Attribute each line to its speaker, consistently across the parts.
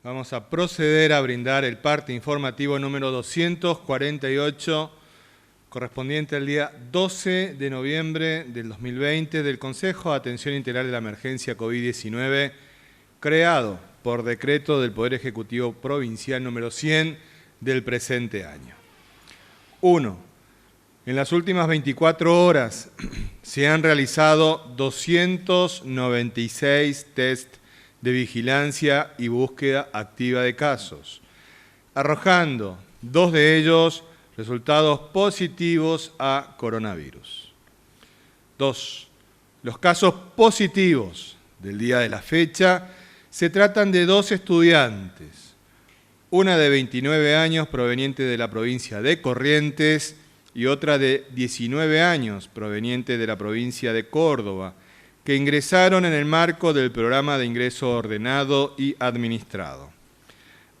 Speaker 1: Vamos a proceder a brindar el parte informativo número 248, correspondiente al día 12 de noviembre del 2020 del Consejo de Atención Integral de la Emergencia COVID-19, creado por decreto del Poder Ejecutivo Provincial número 100 del presente año. 1. En las últimas 24 horas se han realizado 296 test de vigilancia y búsqueda activa de casos, arrojando 2 de ellos resultados positivos a coronavirus. 2. Los casos positivos del día de la fecha se tratan de 2 estudiantes, una de 29 años proveniente de la provincia de Corrientes y otra de 19 años proveniente de la provincia de Córdoba, que ingresaron en el marco del programa de ingreso ordenado y administrado.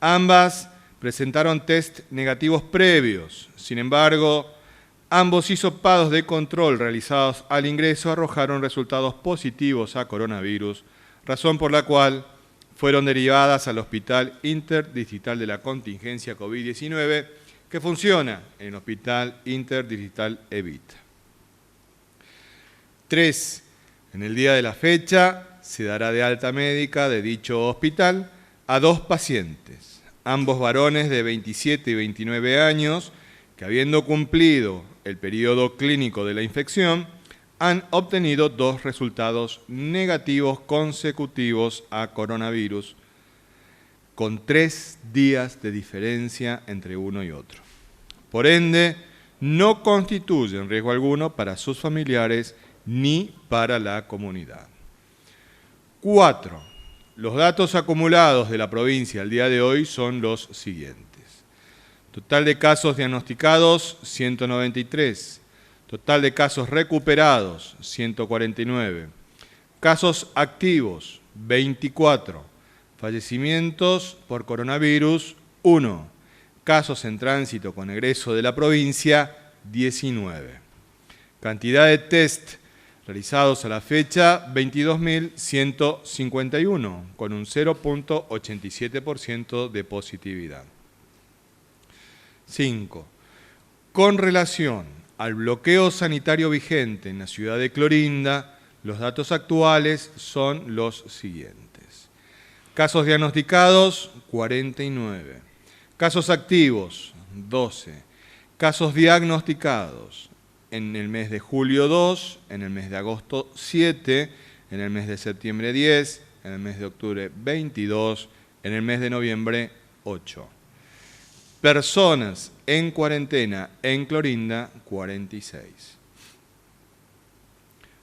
Speaker 1: Ambas presentaron test negativos previos, sin embargo, ambos hisopados de control realizados al ingreso arrojaron resultados positivos a coronavirus, razón por la cual fueron derivadas al Hospital Interdistrital de la Contingencia COVID-19, que funciona en el Hospital Interdistrital Evita. 3. En el día de la fecha se dará de alta médica de dicho hospital a 2 pacientes, ambos varones de 27 y 29 años, que habiendo cumplido el periodo clínico de la infección, han obtenido 2 resultados negativos consecutivos a coronavirus, con 3 días de diferencia entre uno y otro. Por ende, no constituyen riesgo alguno para sus familiares ni para la comunidad. 4. Los datos acumulados de la provincia al día de hoy son los siguientes. Total de casos diagnosticados, 193. Total de casos recuperados, 149. Casos activos, 24. Fallecimientos por coronavirus, 1. Casos en tránsito con egreso de la provincia, 19. Cantidad de test realizados a la fecha, 22.151, con un 0.87% de positividad. 5. Con relación al bloqueo sanitario vigente en la ciudad de Clorinda, los datos actuales son los siguientes. Casos diagnosticados, 49. Casos activos, 12. Casos diagnosticados en el mes de julio 2, en el mes de agosto 7, en el mes de septiembre 10, en el mes de octubre 22, en el mes de noviembre 8. Personas en cuarentena en Clorinda, 46.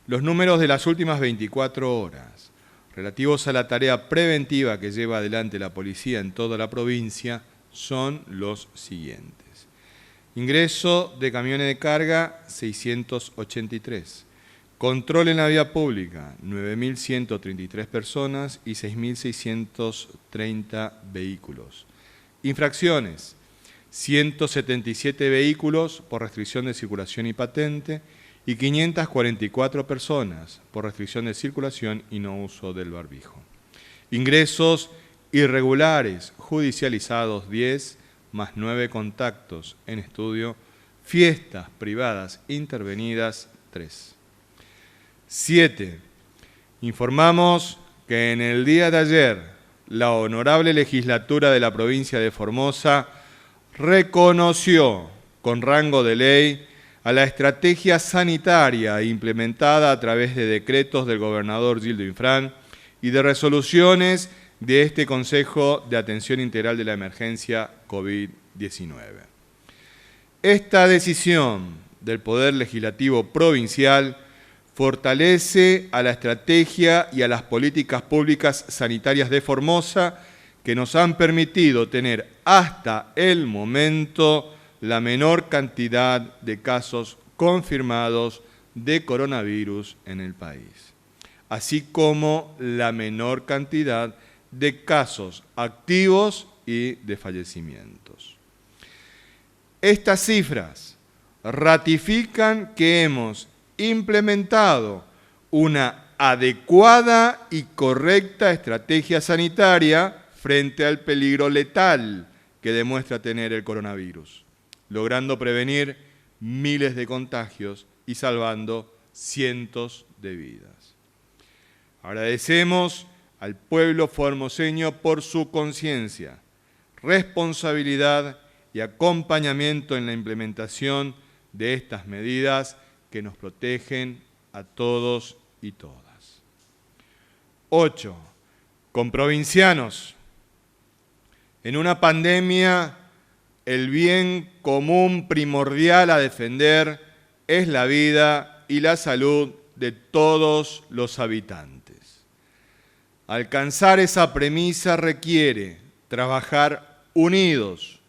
Speaker 1: Los números de las últimas 24 horas relativos a la tarea preventiva que lleva adelante la policía en toda la provincia son los siguientes. Ingreso de camiones de carga, 683. Control en la vía pública, 9.133 personas y 6.630 vehículos. Infracciones, 177 vehículos por restricción de circulación y patente y 544 personas por restricción de circulación y no uso del barbijo. Ingresos irregulares judicializados, 10, más 9 contactos en estudio, fiestas privadas intervenidas, 3. 7. Informamos que en el día de ayer la Honorable Legislatura de la provincia de Formosa reconoció con rango de ley a la estrategia sanitaria implementada a través de decretos del gobernador Gildo Infran y de resoluciones de este Consejo de Atención Integral de la Emergencia COVID-19. Esta decisión del Poder Legislativo Provincial fortalece a la estrategia y a las políticas públicas sanitarias de Formosa que nos han permitido tener hasta el momento la menor cantidad de casos confirmados de coronavirus en el país, así como la menor cantidad de casos activos y de fallecimientos. Estas cifras ratifican que hemos implementado una adecuada y correcta estrategia sanitaria frente al peligro letal que demuestra tener el coronavirus, logrando prevenir miles de contagios y salvando cientos de vidas. Agradecemos al pueblo formoseño por su conciencia, responsabilidad y acompañamiento en la implementación de estas medidas que nos protegen a todos y todas. 8. Comprovincianos. En una pandemia, el bien común primordial a defender es la vida y la salud de todos los habitantes. Alcanzar esa premisa requiere trabajar unidos,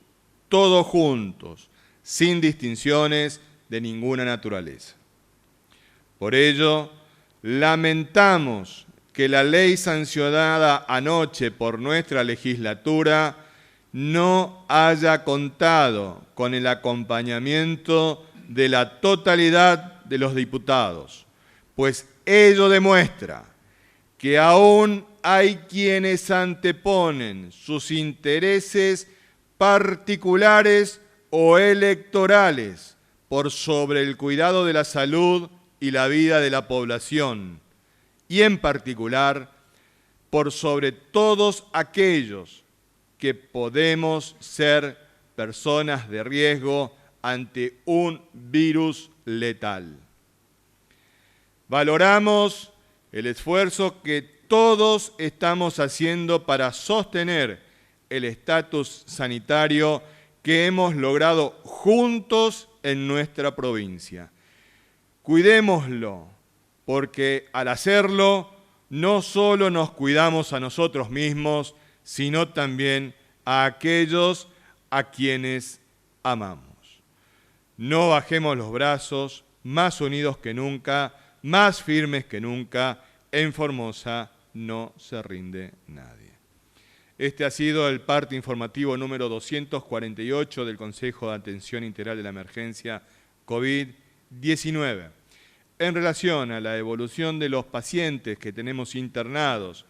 Speaker 1: todos juntos, sin distinciones de ninguna naturaleza. Por ello, lamentamos que la ley sancionada anoche por nuestra legislatura no haya contado con el acompañamiento de la totalidad de los diputados, pues ello demuestra que aún hay quienes anteponen sus intereses particulares o electorales por sobre el cuidado de la salud y la vida de la población, y en particular por sobre todos aquellos que podemos ser personas de riesgo ante un virus letal. Valoramos el esfuerzo que todos estamos haciendo para sostener el estatus sanitario que hemos logrado juntos en nuestra provincia. Cuidémoslo, porque al hacerlo no solo nos cuidamos a nosotros mismos, sino también a aquellos a quienes amamos. No bajemos los brazos, más unidos que nunca, más firmes que nunca. En Formosa no se rinde nadie. Este ha sido el parte informativo número 248 del Consejo de Atención Integral de la Emergencia COVID-19. En relación a la evolución de los pacientes que tenemos internados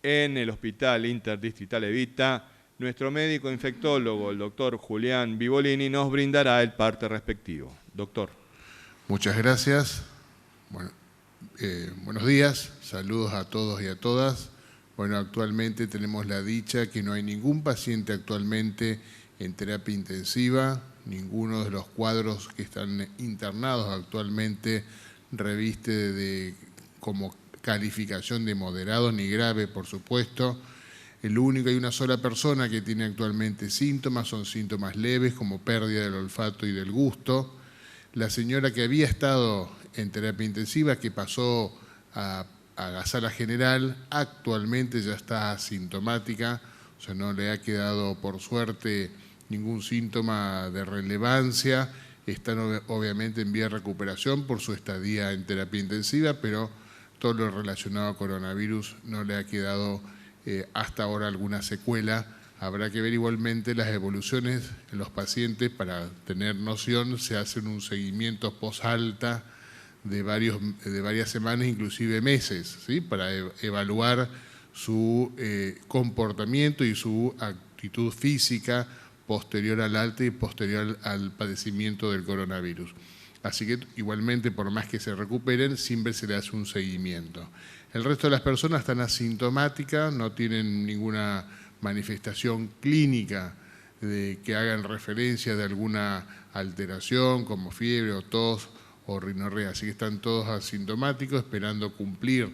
Speaker 1: en el Hospital Interdistrital Evita, nuestro médico infectólogo, el doctor Julián Vivolini, nos brindará el parte respectivo. Doctor.
Speaker 2: Muchas gracias. Buenos días, saludos a todos y a todas. Bueno, actualmente tenemos la dicha que no hay ningún paciente actualmente en terapia intensiva, ninguno de los cuadros que están internados actualmente reviste como calificación de moderado ni grave, por supuesto. El único, hay una sola persona que tiene actualmente síntomas, son síntomas leves como pérdida del olfato y del gusto. La señora que había estado en terapia intensiva, que pasó a la sala general, actualmente ya está asintomática, o sea, no le ha quedado por suerte ningún síntoma de relevancia. Están obviamente en vía de recuperación por su estadía en terapia intensiva, pero todo lo relacionado a coronavirus no le ha quedado hasta ahora alguna secuela. Habrá que ver igualmente las evoluciones en los pacientes para tener noción. Se hacen un seguimiento post-alta de varias semanas, inclusive meses, ¿sí? Para evaluar su comportamiento y su actitud física posterior al alta y posterior al padecimiento del coronavirus. Así que igualmente, por más que se recuperen, siempre se le hace un seguimiento. El resto de las personas están asintomáticas, no tienen ninguna manifestación clínica que hagan referencia de alguna alteración como fiebre o tos o rinorrea. Así que están todos asintomáticos esperando cumplir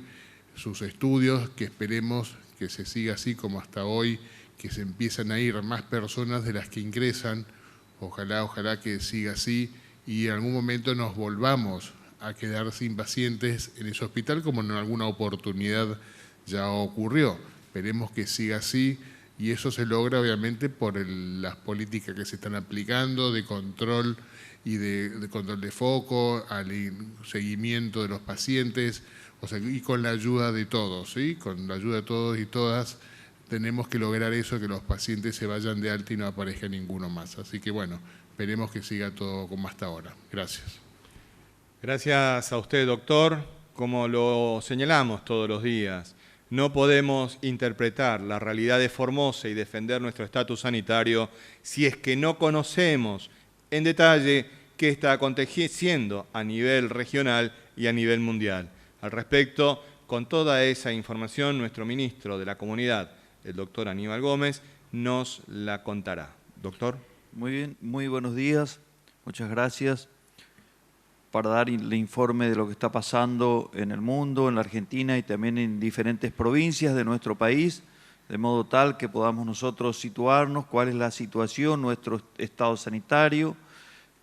Speaker 2: sus estudios, que esperemos que se siga así como hasta hoy, que se empiezan a ir más personas de las que ingresan. Ojalá que siga así y en algún momento nos volvamos a quedar sin pacientes en ese hospital, como en alguna oportunidad ya ocurrió. Esperemos que siga así y eso se logra obviamente por las políticas que se están aplicando de control y de control de foco, al seguimiento de los pacientes, o sea, y con la ayuda de todos, ¿sí? Con la ayuda de todos y todas tenemos que lograr eso, que los pacientes se vayan de alta y no aparezca ninguno más. Así que bueno, esperemos que siga todo como hasta ahora. Gracias.
Speaker 1: Gracias a usted, doctor. Como lo señalamos todos los días, No podemos interpretar la realidad de Formosa y defender nuestro estatus sanitario si es que no conocemos en detalle qué está aconteciendo a nivel regional y a nivel mundial. Al respecto, con toda esa información, nuestro ministro de la Comunidad, el doctor Aníbal Gómez, nos la contará. Doctor.
Speaker 3: Muy bien, muy buenos días. Muchas gracias para dar el informe de lo que está pasando en el mundo, en la Argentina y también en diferentes provincias de nuestro país, de modo tal que podamos nosotros situarnos cuál es la situación, nuestro estado sanitario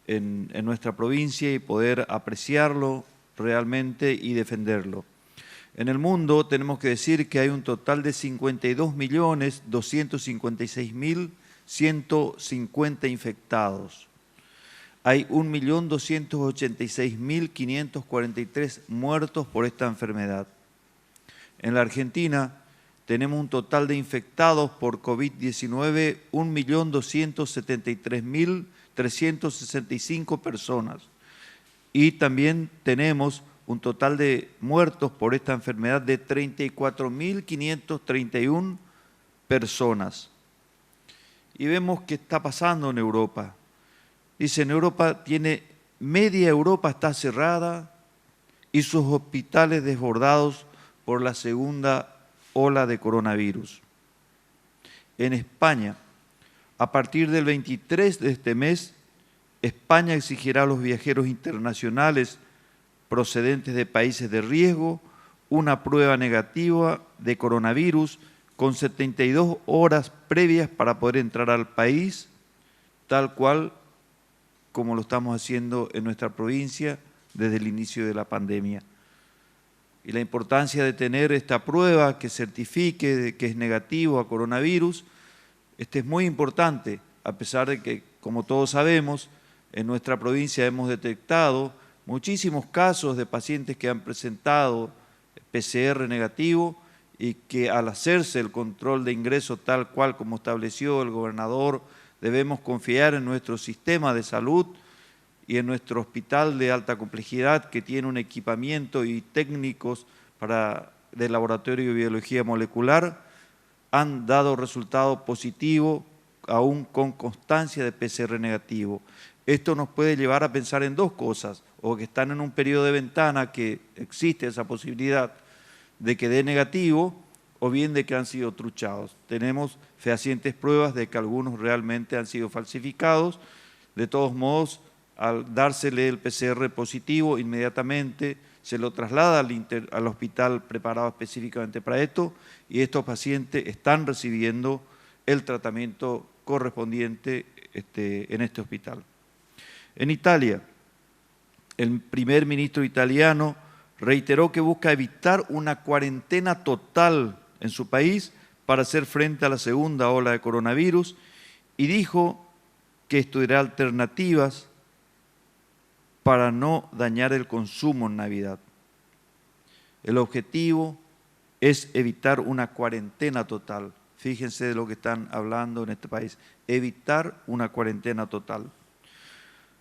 Speaker 3: en nuestra provincia y poder apreciarlo realmente y defenderlo. En el mundo tenemos que decir que hay un total de 52.256.150 infectados. Hay 1.286.543 muertos por esta enfermedad. En la Argentina tenemos un total de infectados por COVID-19, 1.273.365 personas. Y también tenemos un total de muertos por esta enfermedad de 34.531 personas. Y vemos qué está pasando en Europa. Dice, en Europa media Europa está cerrada y sus hospitales desbordados por la segunda ola de coronavirus. En España, a partir del 23 de este mes, España exigirá a los viajeros internacionales procedentes de países de riesgo una prueba negativa de coronavirus con 72 horas previas para poder entrar al país, tal cual como lo estamos haciendo en nuestra provincia desde el inicio de la pandemia. Y la importancia de tener esta prueba que certifique de que es negativo a coronavirus, es muy importante, a pesar de que, como todos sabemos, en nuestra provincia hemos detectado muchísimos casos de pacientes que han presentado PCR negativo y que al hacerse el control de ingreso tal cual como estableció el gobernador, debemos confiar en nuestro sistema de salud y en nuestro hospital de alta complejidad que tiene un equipamiento y técnicos de laboratorio de biología molecular, han dado resultado positivo aún con constancia de PCR negativo. Esto nos puede llevar a pensar en dos cosas, o que están en un periodo de ventana que existe esa posibilidad de que dé negativo, o bien de que han sido truchados. Tenemos fehacientes pruebas de que algunos realmente han sido falsificados. De todos modos, al dársele el PCR positivo, inmediatamente se lo traslada al hospital preparado específicamente para esto y estos pacientes están recibiendo el tratamiento correspondiente en este hospital. En Italia, el primer ministro italiano reiteró que busca evitar una cuarentena total en su país para hacer frente a la segunda ola de coronavirus y dijo que estudiará alternativas para no dañar el consumo en Navidad. El objetivo es evitar una cuarentena total. Fíjense de lo que están hablando en este país, evitar una cuarentena total.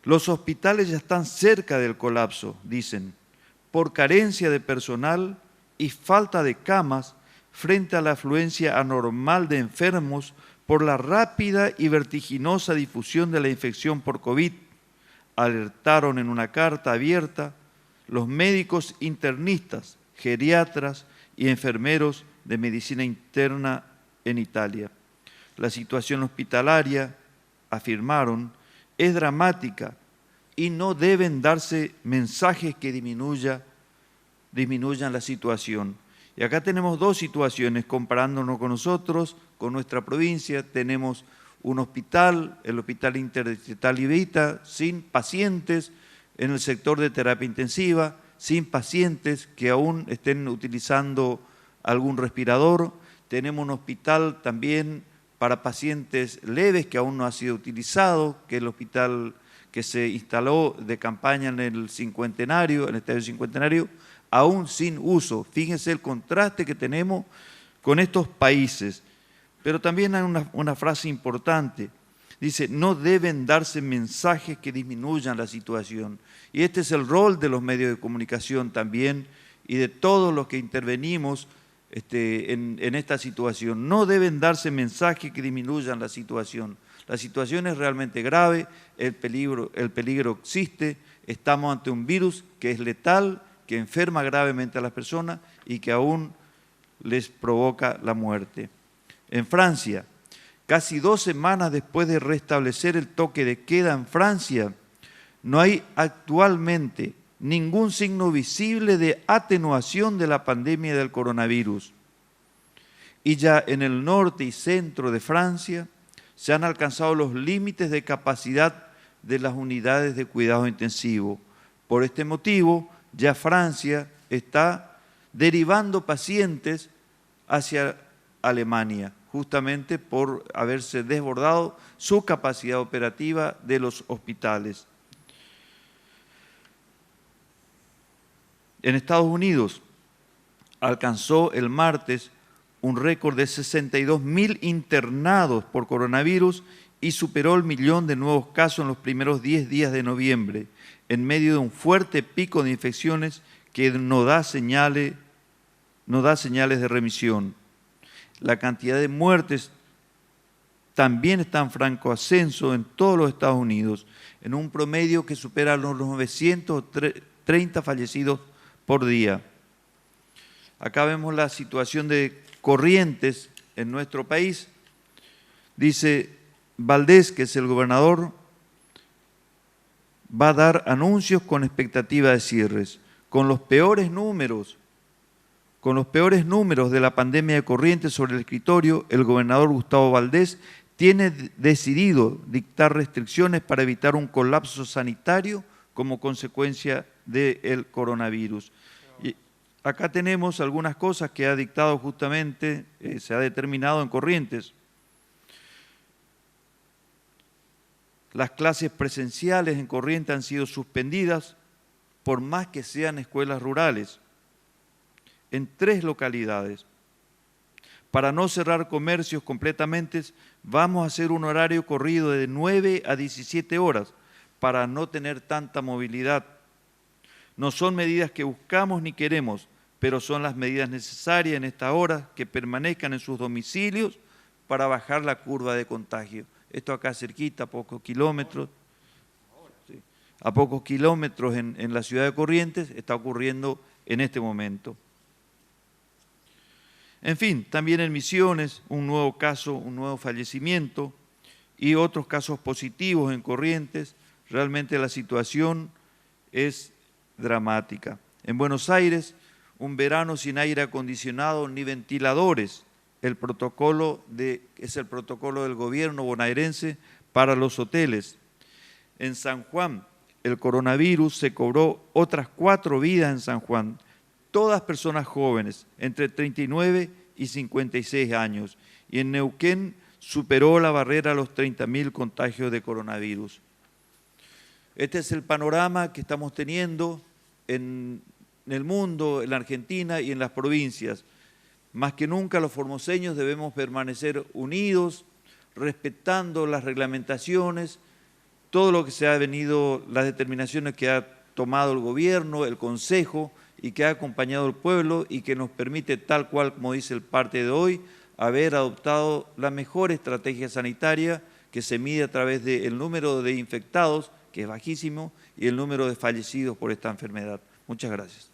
Speaker 3: Los hospitales ya están cerca del colapso, dicen, por carencia de personal y falta de camas frente a la afluencia anormal de enfermos por la rápida y vertiginosa difusión de la infección por COVID, alertaron en una carta abierta los médicos internistas, geriatras y enfermeros de medicina interna en Italia. La situación hospitalaria, afirmaron, es dramática y no deben darse mensajes que disminuyan la situación. Y acá tenemos dos situaciones, comparándonos con nosotros, con nuestra provincia. Tenemos un hospital, el Hospital Interdistrital Ibeita, sin pacientes en el sector de terapia intensiva, sin pacientes que aún estén utilizando algún respirador. Tenemos un hospital también para pacientes leves que aún no ha sido utilizado, que es el hospital que se instaló de campaña en el Cincuentenario, en el Estadio Cincuentenario, aún sin uso. Fíjense el contraste que tenemos con estos países. Pero también hay una frase importante. Dice, no deben darse mensajes que disminuyan la situación. Y este es el rol de los medios de comunicación también y de todos los que intervenimos en esta situación. No deben darse mensajes que disminuyan la situación. La situación es realmente grave, el peligro existe, estamos ante un virus que es letal, que enferma gravemente a las personas y que aún les provoca la muerte. En Francia, casi 2 semanas después de restablecer el toque de queda en Francia, no hay actualmente ningún signo visible de atenuación de la pandemia del coronavirus. Y ya en el norte y centro de Francia se han alcanzado los límites de capacidad de las unidades de cuidado intensivo. Por este motivo, ya Francia está derivando pacientes hacia Alemania, justamente por haberse desbordado su capacidad operativa de los hospitales. En Estados Unidos alcanzó el martes un récord de 62.000 internados por coronavirus y superó el 1.000.000 de nuevos casos en los primeros 10 días de noviembre, en medio de un fuerte pico de infecciones que no da señales de remisión. La cantidad de muertes también está en franco ascenso en todos los Estados Unidos, en un promedio que supera los 930 fallecidos por día. Acá vemos la situación de Corrientes en nuestro país. Dice Valdés, que es el gobernador, va a dar anuncios con expectativa de cierres. Con los peores números de la pandemia de Corrientes sobre el escritorio, el gobernador Gustavo Valdés tiene decidido dictar restricciones para evitar un colapso sanitario como consecuencia del coronavirus. Y acá tenemos algunas cosas que ha dictado justamente, se ha determinado en Corrientes. Las clases presenciales en Corrientes han sido suspendidas, por más que sean escuelas rurales, en 3 localidades. Para no cerrar comercios completamente, vamos a hacer un horario corrido de 9 a 17 horas para no tener tanta movilidad. No son medidas que buscamos ni queremos, pero son las medidas necesarias en esta hora que permanezcan en sus domicilios para bajar la curva de contagio. Esto acá cerquita, a pocos kilómetros. Sí, a pocos kilómetros en la ciudad de Corrientes está ocurriendo en este momento. En fin, también en Misiones, un nuevo caso, un nuevo fallecimiento y otros casos positivos en Corrientes. Realmente la situación es dramática. En Buenos Aires, un verano sin aire acondicionado ni ventiladores. Es el protocolo del gobierno bonaerense para los hoteles. En San Juan, el coronavirus se cobró otras 4 vidas en San Juan, todas personas jóvenes, entre 39 y 56 años. Y en Neuquén superó la barrera a los 30.000 contagios de coronavirus. Este es el panorama que estamos teniendo en el mundo, en la Argentina y en las provincias. Más que nunca los formoseños debemos permanecer unidos, respetando las reglamentaciones, todo lo que se ha venido, las determinaciones que ha tomado el gobierno, el Consejo y que ha acompañado al pueblo y que nos permite, tal cual como dice el parte de hoy, haber adoptado la mejor estrategia sanitaria que se mide a través del número de infectados, que es bajísimo, y el número de fallecidos por esta enfermedad. Muchas gracias.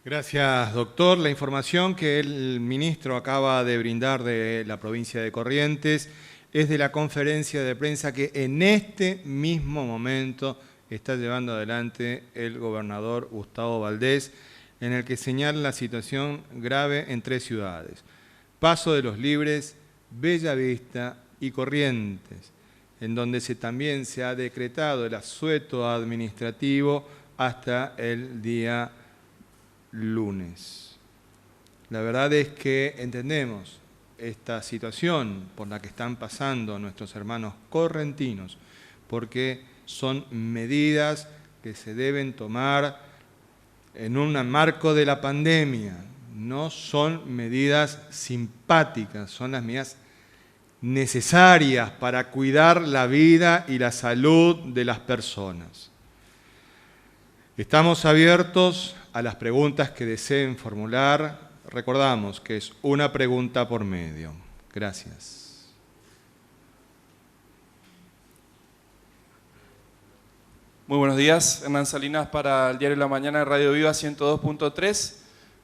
Speaker 1: Gracias, doctor. La información que el ministro acaba de brindar de la provincia de Corrientes es de la conferencia de prensa que en este mismo momento está llevando adelante el gobernador Gustavo Valdés, en el que señala la situación grave en 3 ciudades: Paso de los Libres, Bella Vista y Corrientes, en donde también se ha decretado el asueto administrativo hasta el día lunes. La verdad es que entendemos esta situación por la que están pasando nuestros hermanos correntinos, porque son medidas que se deben tomar en un marco de la pandemia. No son medidas simpáticas, son las medidas necesarias para cuidar la vida y la salud de las personas. Estamos abiertos a las preguntas que deseen formular recordamos que es una pregunta por medio. Gracias.
Speaker 4: Muy buenos días, Hernán Salinas para el Diario de la Mañana de Radio Viva 102.3.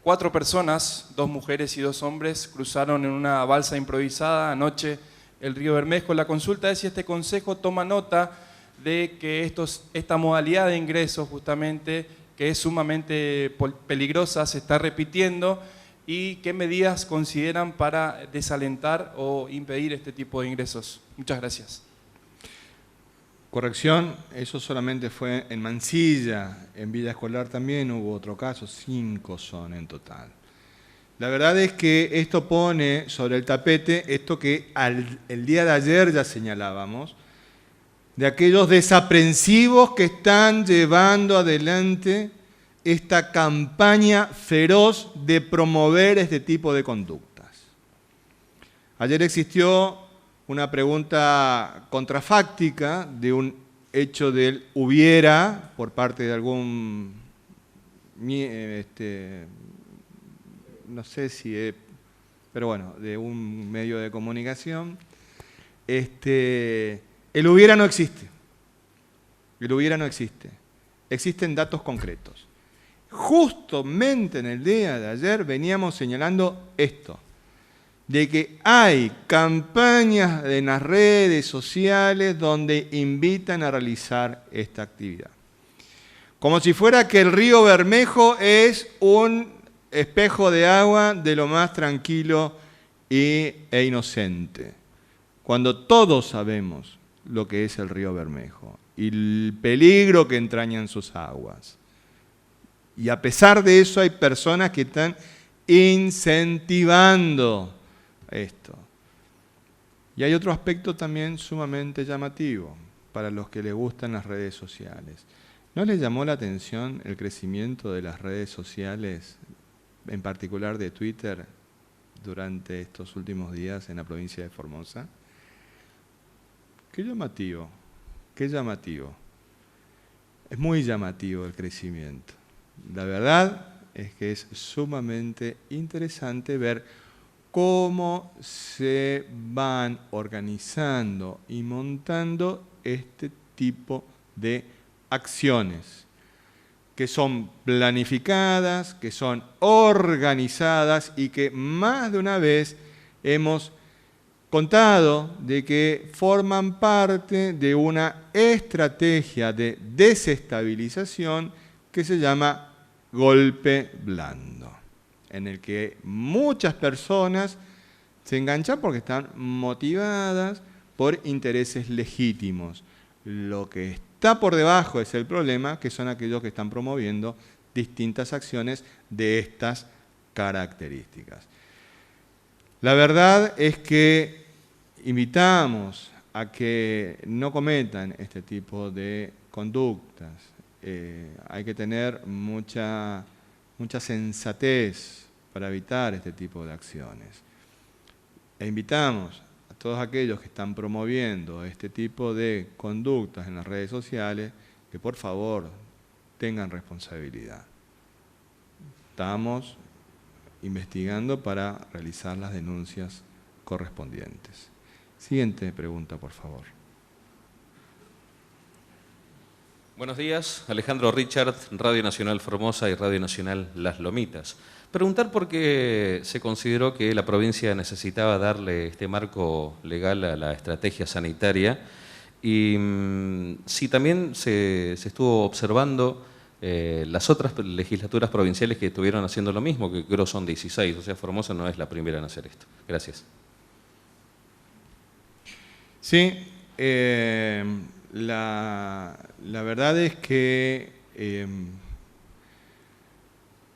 Speaker 4: 4 personas, 2 mujeres y 2 hombres, cruzaron en una balsa improvisada anoche el río Bermejo. La consulta es si este consejo toma nota de que esta modalidad de ingreso justamente, que es sumamente peligrosa, se está repitiendo, y qué medidas consideran para desalentar o impedir este tipo de ingresos. Muchas gracias.
Speaker 1: Corrección, eso solamente fue en Mansilla, en Villa Escolar también hubo otro caso, 5 son en total. La verdad es que esto pone sobre el tapete esto que el día de ayer ya señalábamos, de aquellos desaprensivos que están llevando adelante esta campaña feroz de promover este tipo de conductas. Ayer existió una pregunta contrafáctica de un hecho del hubiera por parte de algún, no sé si, pero bueno, de un medio de comunicación. El hubiera no existe. El hubiera no existe. Existen datos concretos. Justamente en el día de ayer veníamos señalando esto, de que hay campañas en las redes sociales donde invitan a realizar esta actividad. Como si fuera que el río Bermejo es un espejo de agua de lo más tranquilo e inocente, cuando todos sabemos lo que es el río Bermejo y el peligro que entrañan sus aguas. Y a pesar de eso hay personas que están incentivando esto. Y hay otro aspecto también sumamente llamativo para los que les gustan las redes sociales. ¿No les llamó la atención el crecimiento de las redes sociales, en particular de Twitter, durante estos últimos días en la provincia de Formosa? Qué llamativo, qué llamativo. Es muy llamativo el crecimiento. La verdad es que es sumamente interesante ver cómo se van organizando y montando este tipo de acciones, que son planificadas, que son organizadas y que más de una vez hemos contado de que forman parte de una estrategia de desestabilización que se llama golpe blando, en el que muchas personas se enganchan porque están motivadas por intereses legítimos. Lo que está por debajo es el problema, que son aquellos que están promoviendo distintas acciones de estas características. La verdad es que invitamos a que no cometan este tipo de conductas. Hay que tener mucha sensatez para evitar este tipo de acciones. E invitamos a todos aquellos que están promoviendo este tipo de conductas en las redes sociales que por favor tengan responsabilidad. Estamos investigando para realizar las denuncias correspondientes. Siguiente pregunta, por favor.
Speaker 5: Buenos días, Alejandro Richard, Radio Nacional Formosa y Radio Nacional Las Lomitas. Preguntar por qué se consideró que la provincia necesitaba darle este marco legal a la estrategia sanitaria y si también se estuvo observando las otras legislaturas provinciales que estuvieron haciendo lo mismo, que creo son 16, o sea, Formosa no es la primera en hacer esto. Gracias.
Speaker 1: Sí, la verdad es que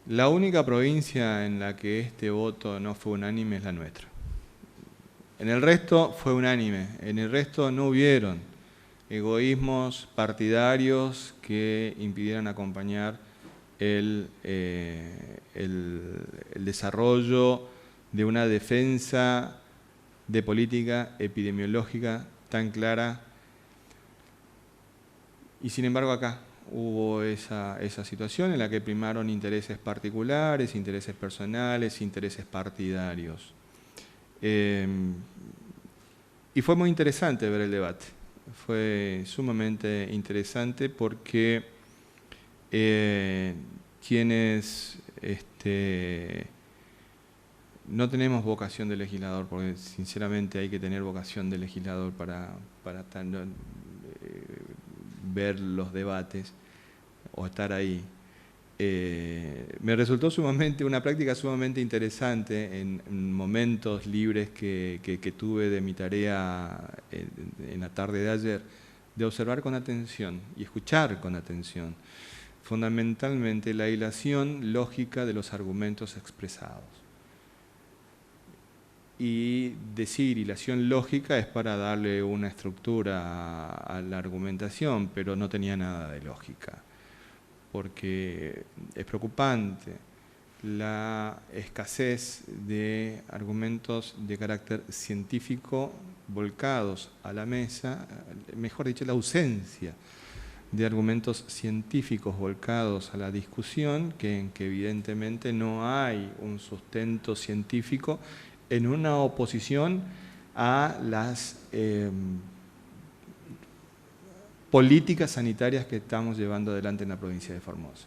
Speaker 1: la única provincia en la que este voto no fue unánime es la nuestra. En el resto fue unánime, en el resto no hubieron egoísmos partidarios que impidieran acompañar el desarrollo de una defensa de política epidemiológica tan clara. Y sin embargo acá hubo esa situación en la que primaron intereses particulares, intereses personales, intereses partidarios. Y fue muy interesante ver el debate. Fue sumamente interesante porque quienes no tenemos vocación de legislador, porque sinceramente hay que tener vocación de legislador para ver los debates o estar ahí. Me resultó una práctica sumamente interesante en momentos libres que tuve de mi tarea en la tarde de ayer, de observar con atención y escuchar con atención, fundamentalmente la hilación lógica de los argumentos expresados. Y decir hilación lógica es para darle una estructura a la argumentación, pero no tenía nada de lógica, porque es preocupante la escasez de argumentos de carácter científico volcados a la mesa, mejor dicho, la ausencia de argumentos científicos volcados a la discusión, en que evidentemente no hay un sustento científico en una oposición a las políticas sanitarias que estamos llevando adelante en la provincia de Formosa.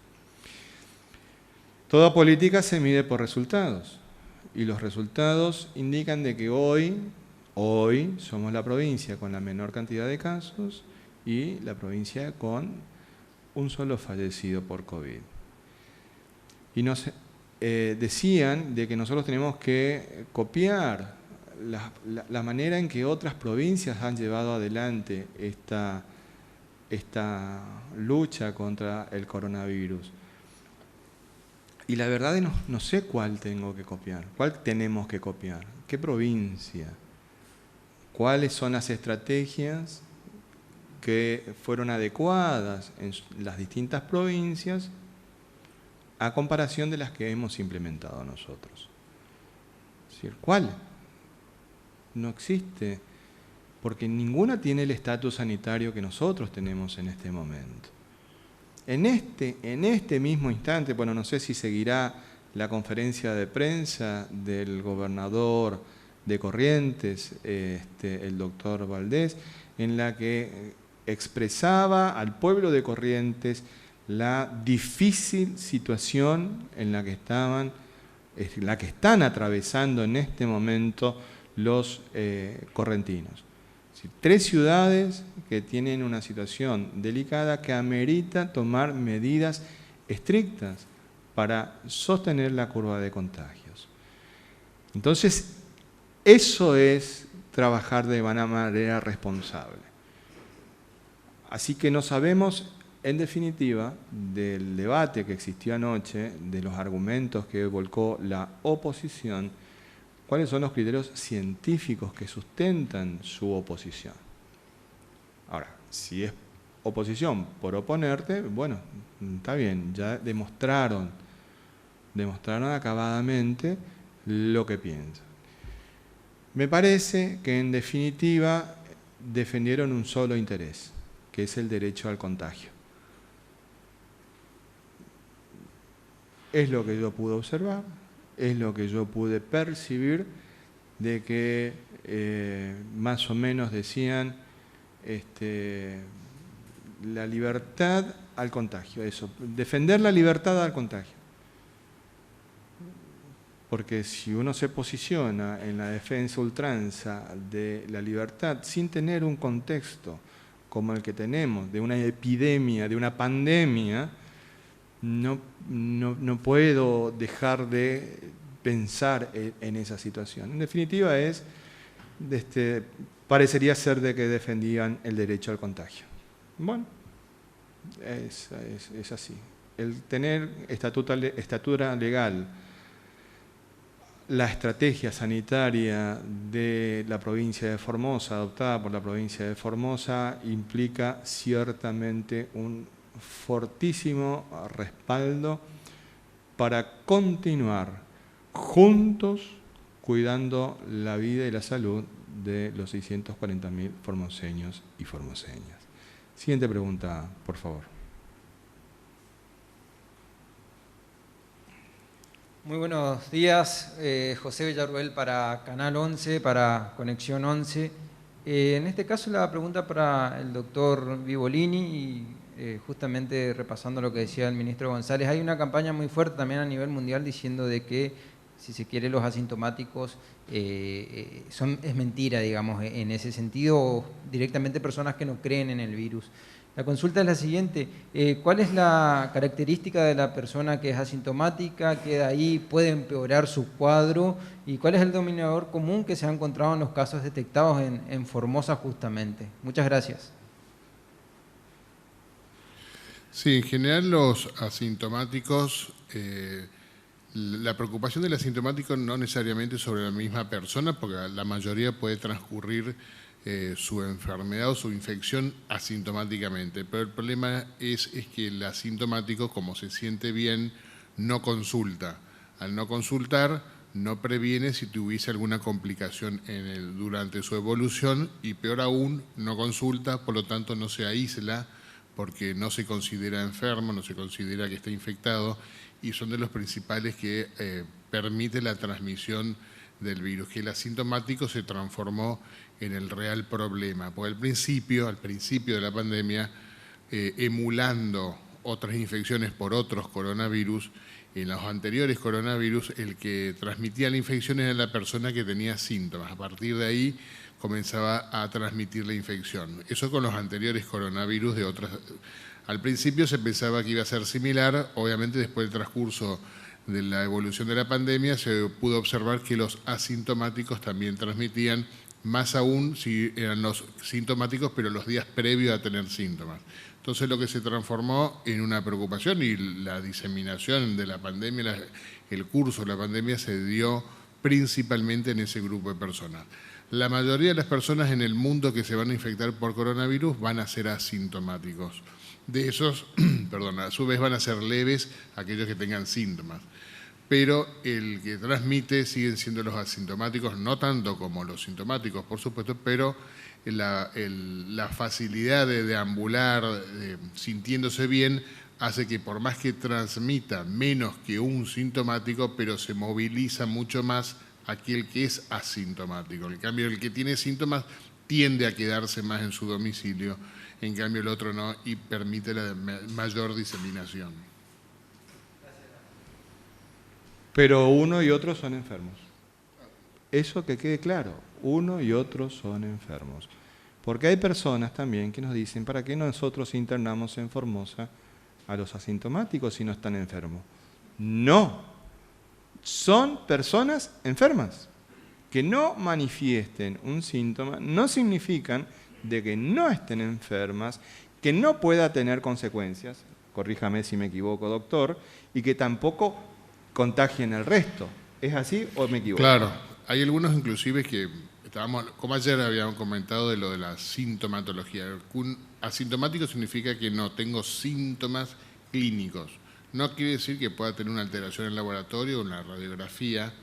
Speaker 1: Toda política se mide por resultados, y los resultados indican de que hoy somos la provincia con la menor cantidad de casos y la provincia con un solo fallecido por COVID. Y decían de que nosotros tenemos que copiar la manera en que otras provincias han llevado adelante esta lucha contra el coronavirus. Y la verdad es no sé cuál tengo que copiar, cuál tenemos que copiar, qué provincia, cuáles son las estrategias que fueron adecuadas en las distintas provincias a comparación de las que hemos implementado nosotros. Es decir, ¿cuál? No existe, porque ninguna tiene el estatus sanitario que nosotros tenemos en este momento. En este mismo instante, bueno, no sé si seguirá la conferencia de prensa del gobernador de Corrientes, el doctor Valdés, en la que expresaba al pueblo de Corrientes la difícil situación en la que están atravesando en este momento los correntinos. Es decir, 3 ciudades que tienen una situación delicada que amerita tomar medidas estrictas para sostener la curva de contagios. Entonces, eso es trabajar de una manera responsable. Así que no sabemos, en definitiva, del debate que existió anoche, de los argumentos que volcó la oposición, cuáles son los criterios científicos que sustentan su oposición. Ahora, si es oposición por oponerte, bueno, está bien, ya demostraron acabadamente lo que piensan. Me parece que en definitiva defendieron un solo interés, que es el derecho al contagio. Es lo que yo pude observar, es lo que yo pude percibir, de que más o menos decían la libertad al contagio, eso, defender la libertad al contagio. Porque si uno se posiciona en la defensa ultranza de la libertad sin tener un contexto como el que tenemos, de una epidemia, de una pandemia, no puedo dejar de pensar en esa situación. En definitiva, parecería ser de que defendían el derecho al contagio. Bueno, es así. El tener estatura legal, la estrategia sanitaria de la provincia de Formosa, adoptada por la provincia de Formosa, implica ciertamente un fortísimo respaldo para continuar juntos cuidando la vida y la salud de los 640.000 formoseños y formoseñas. Siguiente pregunta, por favor.
Speaker 6: Muy buenos días, José Villarruel para Canal 11, para Conexión 11. En este caso la pregunta para el doctor Vivolini y justamente repasando lo que decía el ministro González, hay una campaña muy fuerte también a nivel mundial diciendo de que, si se quiere, los asintomáticos es mentira, digamos, en ese sentido, o directamente personas que no creen en el virus. La consulta es la siguiente: ¿cuál es la característica de la persona que es asintomática, que de ahí puede empeorar su cuadro? ¿Y cuál es el denominador común que se ha encontrado en los casos detectados en Formosa justamente? Muchas gracias.
Speaker 2: Sí, en general los asintomáticos, la preocupación del asintomático no necesariamente sobre la misma persona, porque la mayoría puede transcurrir su enfermedad o su infección asintomáticamente, pero el problema es que el asintomático, como se siente bien, no consulta. Al no consultar, no previene si tuviese alguna complicación durante su evolución, y peor aún, no consulta, por lo tanto no se aísla porque no se considera enfermo, no se considera que está infectado, y son de los principales que permite la transmisión del virus, que el asintomático se transformó en el real problema. Porque al principio de la pandemia, emulando otras infecciones por otros coronavirus, en los anteriores coronavirus el que transmitía la infección era la persona que tenía síntomas. A partir de ahí comenzaba a transmitir la infección. Eso con los anteriores coronavirus de otras. Al principio se pensaba que iba a ser similar, obviamente después del transcurso de la evolución de la pandemia se pudo observar que los asintomáticos también transmitían, más aún si eran los sintomáticos, pero los días previos a tener síntomas. Entonces lo que se transformó en una preocupación, y la diseminación de la pandemia, el curso de la pandemia se dio principalmente en ese grupo de personas. La mayoría de las personas en el mundo que se van a infectar por coronavirus van a ser asintomáticos. De esos, a su vez van a ser leves aquellos que tengan síntomas. Pero el que transmite siguen siendo los asintomáticos, no tanto como los sintomáticos, por supuesto, pero la facilidad de deambular sintiéndose bien hace que, por más que transmita menos que un sintomático, pero se moviliza mucho más aquel que es asintomático. En cambio, el que tiene síntomas tiende a quedarse más en su domicilio, en cambio el otro no, y permite la mayor diseminación.
Speaker 1: Pero uno y otro son enfermos. Eso que quede claro, uno y otro son enfermos. Porque hay personas también que nos dicen, ¿para qué nosotros internamos en Formosa a los asintomáticos si no están enfermos? No, son personas enfermas. Que no manifiesten un síntoma no significan de que no estén enfermas, que no pueda tener consecuencias, corríjame si me equivoco, doctor, y que tampoco contagien el resto. ¿Es así o me equivoco?
Speaker 2: Claro, hay algunos inclusive que como ayer habíamos comentado de lo de la sintomatología. Un asintomático significa que no tengo síntomas clínicos. No quiere decir que pueda tener una alteración en el laboratorio o en la radiografía,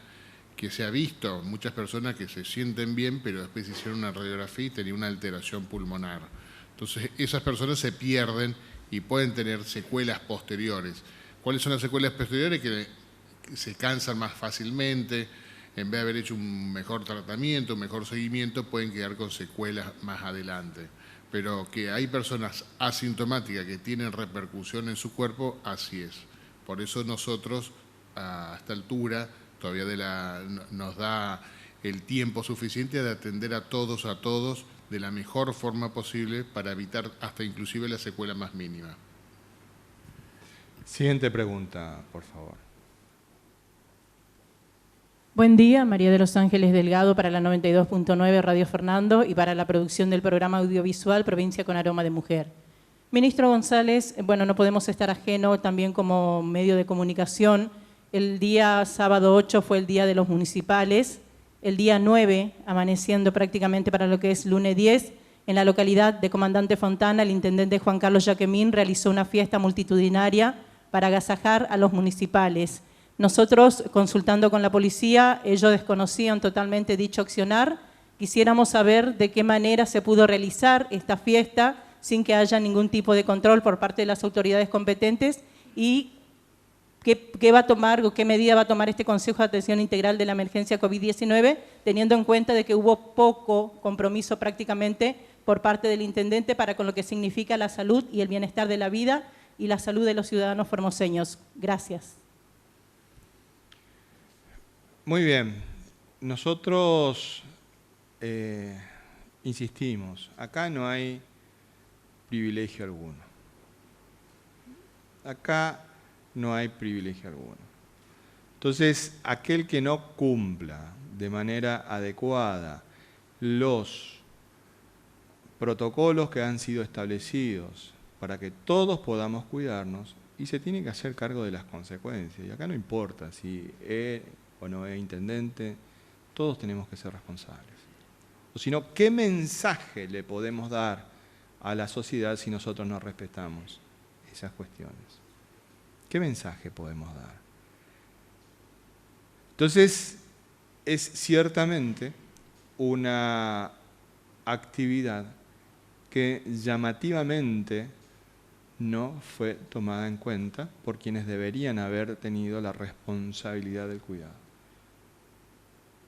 Speaker 2: que se ha visto muchas personas que se sienten bien, pero después hicieron una radiografía y tenían una alteración pulmonar. Entonces, esas personas se pierden y pueden tener secuelas posteriores. ¿Cuáles son las secuelas posteriores? Que se cansan más fácilmente, en vez de haber hecho un mejor tratamiento, un mejor seguimiento, pueden quedar con secuelas más adelante. Pero que hay personas asintomáticas que tienen repercusión en su cuerpo, así es. Por eso nosotros, a esta altura, todavía nos da el tiempo suficiente de atender a todos de la mejor forma posible para evitar hasta inclusive la secuela más mínima.
Speaker 1: Siguiente pregunta, por favor.
Speaker 7: Buen día, María de los Ángeles Delgado para la 92.9 Radio Fernando y para la producción del programa audiovisual Provincia con Aroma de Mujer. Ministro González, bueno, no podemos estar ajeno también como medio de comunicación. El día sábado 8 fue el día de los municipales, el día 9, amaneciendo prácticamente para lo que es lunes 10, en la localidad de Comandante Fontana, el intendente Juan Carlos Jaquemín realizó una fiesta multitudinaria para agasajar a los municipales. Nosotros, consultando con la policía, ellos desconocían totalmente dicho accionar. Quisiéramos saber de qué manera se pudo realizar esta fiesta sin que haya ningún tipo de control por parte de las autoridades competentes y ¿Qué va a tomar o qué medida va a tomar este Consejo de Atención Integral de la Emergencia COVID-19, teniendo en cuenta de que hubo poco compromiso prácticamente por parte del intendente para con lo que significa la salud y el bienestar de la vida y la salud de los ciudadanos formoseños? Gracias.
Speaker 1: Muy bien. Nosotros insistimos, acá no hay privilegio alguno. Acá no hay privilegio alguno. Entonces, aquel que no cumpla de manera adecuada los protocolos que han sido establecidos para que todos podamos cuidarnos, y se tiene que hacer cargo de las consecuencias. Y acá no importa si es o no es intendente, todos tenemos que ser responsables. O si no, ¿qué mensaje le podemos dar a la sociedad si nosotros no respetamos esas cuestiones? ¿Qué mensaje podemos dar? Entonces, es ciertamente una actividad que llamativamente no fue tomada en cuenta por quienes deberían haber tenido la responsabilidad del cuidado.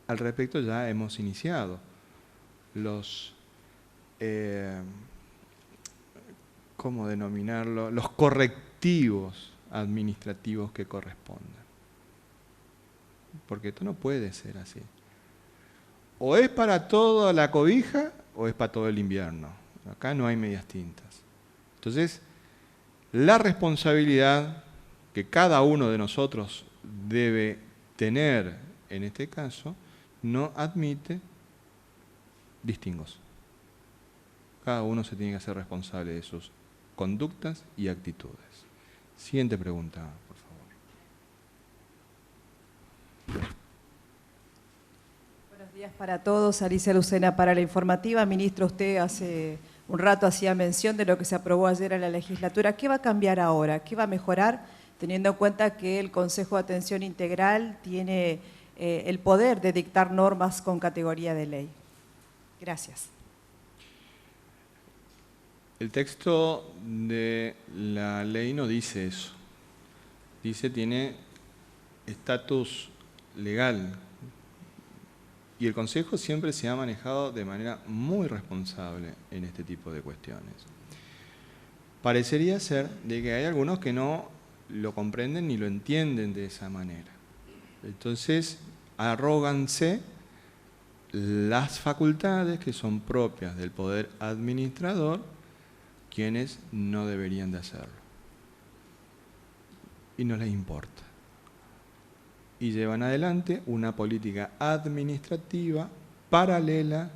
Speaker 1: Al respecto ya hemos iniciado los, ¿cómo denominarlo?, los correctivos administrativos que correspondan. Porque esto no puede ser así. O es para toda la cobija o es para todo el invierno. Acá no hay medias tintas. Entonces, la responsabilidad que cada uno de nosotros debe tener en este caso no admite distingos. Cada uno se tiene que hacer responsable de sus conductas y actitudes. Siguiente pregunta, por favor.
Speaker 8: Buenos días para todos. Alicia Lucena para la informativa. Ministro, usted hace un rato hacía mención de lo que se aprobó ayer en la legislatura. ¿Qué va a cambiar ahora? ¿Qué va a mejorar? Teniendo en cuenta que el Consejo de Atención Integral tiene el poder de dictar normas con categoría de ley. Gracias.
Speaker 1: El texto de la ley no dice eso. Dice tiene estatus legal. Y el Consejo siempre se ha manejado de manera muy responsable en este tipo de cuestiones. Parecería ser de que hay algunos que no lo comprenden ni lo entienden de esa manera. Entonces, arróganse las facultades que son propias del poder administrador, quienes no deberían de hacerlo. Y no les importa. Y llevan adelante una política administrativa paralela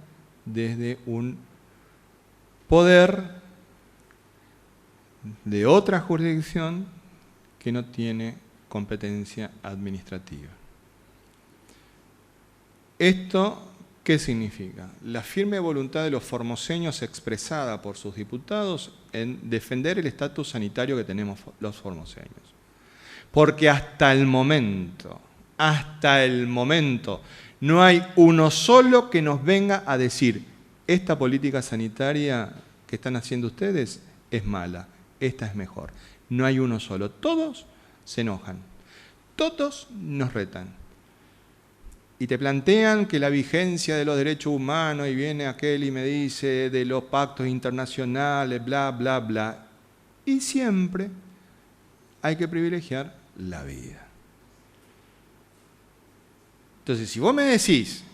Speaker 1: desde un poder de otra jurisdicción que no tiene competencia administrativa. ¿Esto qué significa? La firme voluntad de los formoseños expresada por sus diputados en defender el estatus sanitario que tenemos los formoseños. Porque hasta el momento, no hay uno solo que nos venga a decir esta política sanitaria que están haciendo ustedes es mala, esta es mejor. No hay uno solo. Todos se enojan, todos nos retan. Y te plantean que la vigencia de los derechos humanos, y viene aquel y me dice de los pactos internacionales, bla, bla, bla. Y siempre hay que privilegiar la vida. Entonces, si vos me decís,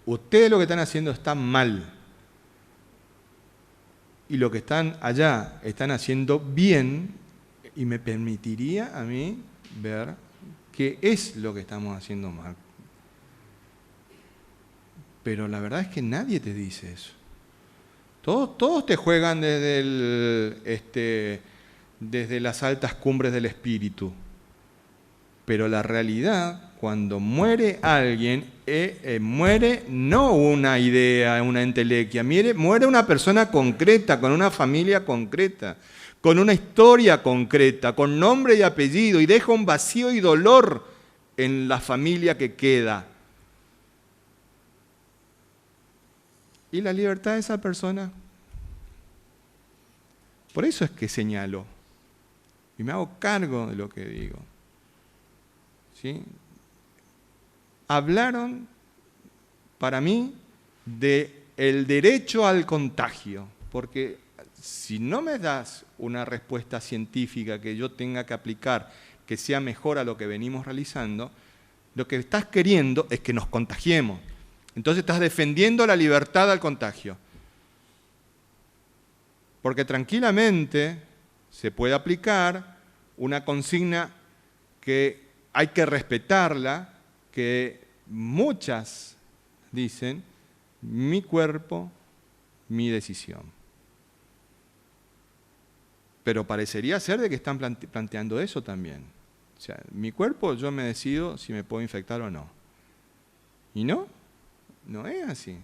Speaker 1: ustedes lo que están haciendo está mal, y lo que están allá están haciendo bien, y me permitiría a mí ver qué es lo que estamos haciendo mal. Pero la verdad es que nadie te dice eso. Todos te juegan desde las altas cumbres del espíritu. Pero la realidad, cuando muere alguien, muere no una idea, una entelequia, muere una persona concreta, con una familia concreta, con una historia concreta, con nombre y apellido, y deja un vacío y dolor en la familia que queda. ¿Y la libertad de esa persona? Por eso es que señalo. y me hago cargo de lo que digo. ¿Sí? Hablaron, para mí, del derecho al contagio, porque si no me das una respuesta científica que yo tenga que aplicar, que sea mejor a lo que venimos realizando, lo que estás queriendo es que nos contagiemos. Entonces estás defendiendo la libertad al contagio. Porque tranquilamente se puede aplicar una consigna que hay que respetarla, que muchas dicen, mi cuerpo, mi decisión. Pero parecería ser de que están planteando eso también. O sea, mi cuerpo, yo me decido si me puedo infectar o no. Y no es así.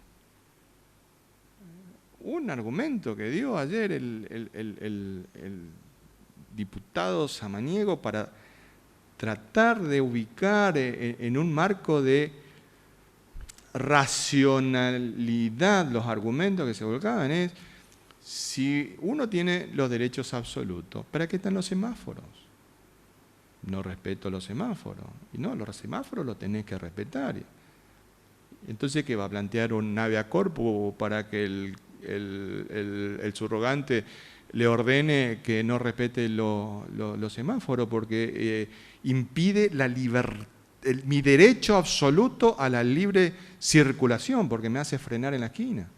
Speaker 1: Un argumento que dio ayer el diputado Samaniego para tratar de ubicar en un marco de racionalidad los argumentos que se volcaban es: si uno tiene los derechos absolutos, ¿para qué están los semáforos? No respeto los semáforos. Y no, los semáforos los tenés que respetar. Entonces, ¿qué va a plantear un habeas corpus para que el subrogante le ordene que no respete los semáforos? Porque impide la mi derecho absoluto a la libre circulación, porque me hace frenar en la esquina.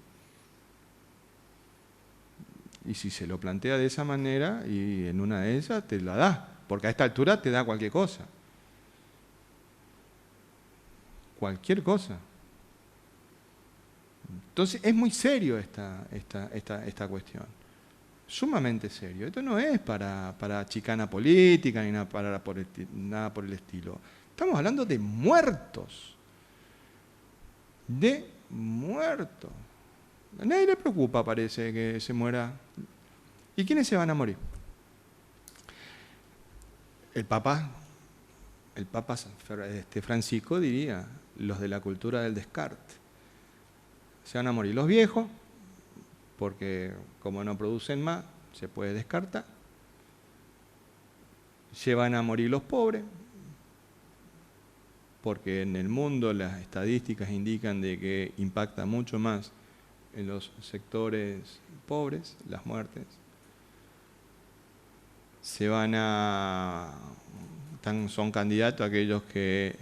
Speaker 1: Y si se lo plantea de esa manera, y en una de esas te la da, porque a esta altura te da cualquier cosa. Cualquier cosa. Entonces es muy serio esta cuestión. Sumamente serio. Esto no es para chicana política ni nada por el estilo. Estamos hablando de muertos. De muertos. A nadie le preocupa, parece, que se muera. ¿Y quiénes se van a morir? El Papa Francisco diría, los de la cultura del descarte. Se van a morir los viejos, porque como no producen más, se puede descartar. Se van a morir los pobres, porque en el mundo las estadísticas indican de que impacta mucho más en los sectores pobres las muertes. Son candidatos aquellos que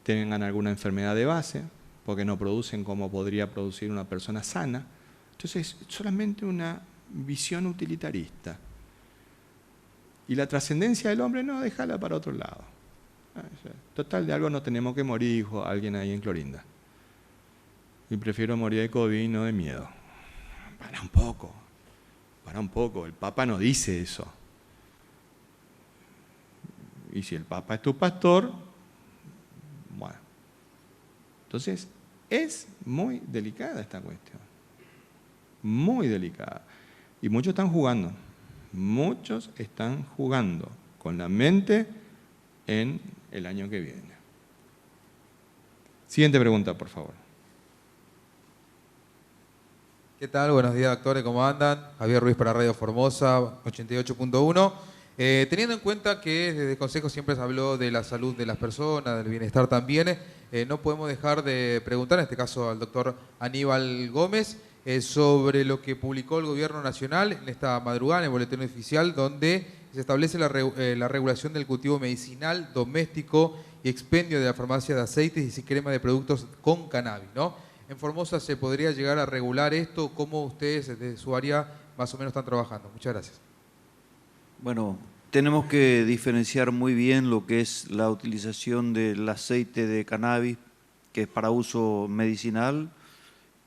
Speaker 1: tengan alguna enfermedad de base, porque no producen como podría producir una persona sana. Entonces, es solamente una visión utilitarista. Y la trascendencia del hombre, no, déjala para otro lado. Total, de algo no tenemos que morir, dijo alguien ahí en Clorinda. Y prefiero morir de COVID y no de miedo. Para un poco. El Papa no dice eso. Y si el Papa es tu pastor, bueno. Entonces, es muy delicada esta cuestión. Muy delicada. Y muchos están jugando. Muchos están jugando con la mente en el año que viene. Siguiente pregunta, por favor.
Speaker 9: ¿Qué tal? Buenos días, doctores, ¿cómo andan? Javier Ruiz para Radio Formosa, 88.1. Teniendo en cuenta que desde el Consejo siempre se habló de la salud de las personas, del bienestar también, no podemos dejar de preguntar, en este caso al doctor Aníbal Gómez, sobre lo que publicó el Gobierno Nacional en esta madrugada en el Boletín Oficial, donde se establece la regulación del cultivo medicinal, doméstico y expendio de la farmacia de aceites y crema de productos con cannabis, ¿no? En Formosa se podría llegar a regular esto. ¿Cómo ustedes desde su área más o menos están trabajando? Muchas gracias.
Speaker 3: Bueno, tenemos que diferenciar muy bien lo que es la utilización del aceite de cannabis, que es para uso medicinal,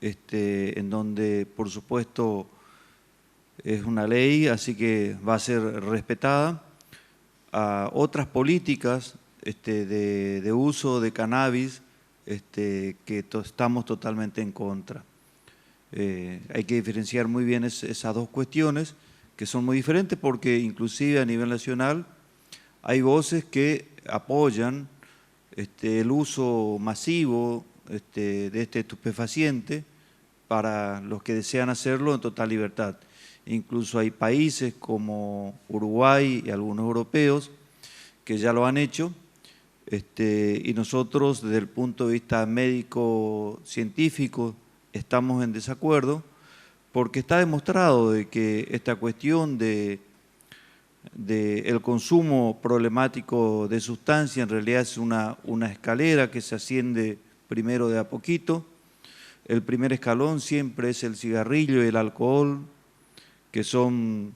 Speaker 3: en donde por supuesto es una ley, así que va a ser respetada. A otras políticas de uso de cannabis, que estamos totalmente en contra. Hay que diferenciar muy bien esas dos cuestiones, que son muy diferentes, porque inclusive a nivel nacional hay voces que apoyan el uso masivo de este estupefaciente para los que desean hacerlo en total libertad. incluso hay países como Uruguay y algunos europeos que ya lo han hecho, y nosotros desde el punto de vista médico-científico estamos en desacuerdo, porque está demostrado de que esta cuestión de el consumo problemático de sustancias en realidad es una escalera que se asciende primero de a poquito. El primer escalón siempre es el cigarrillo y el alcohol, que son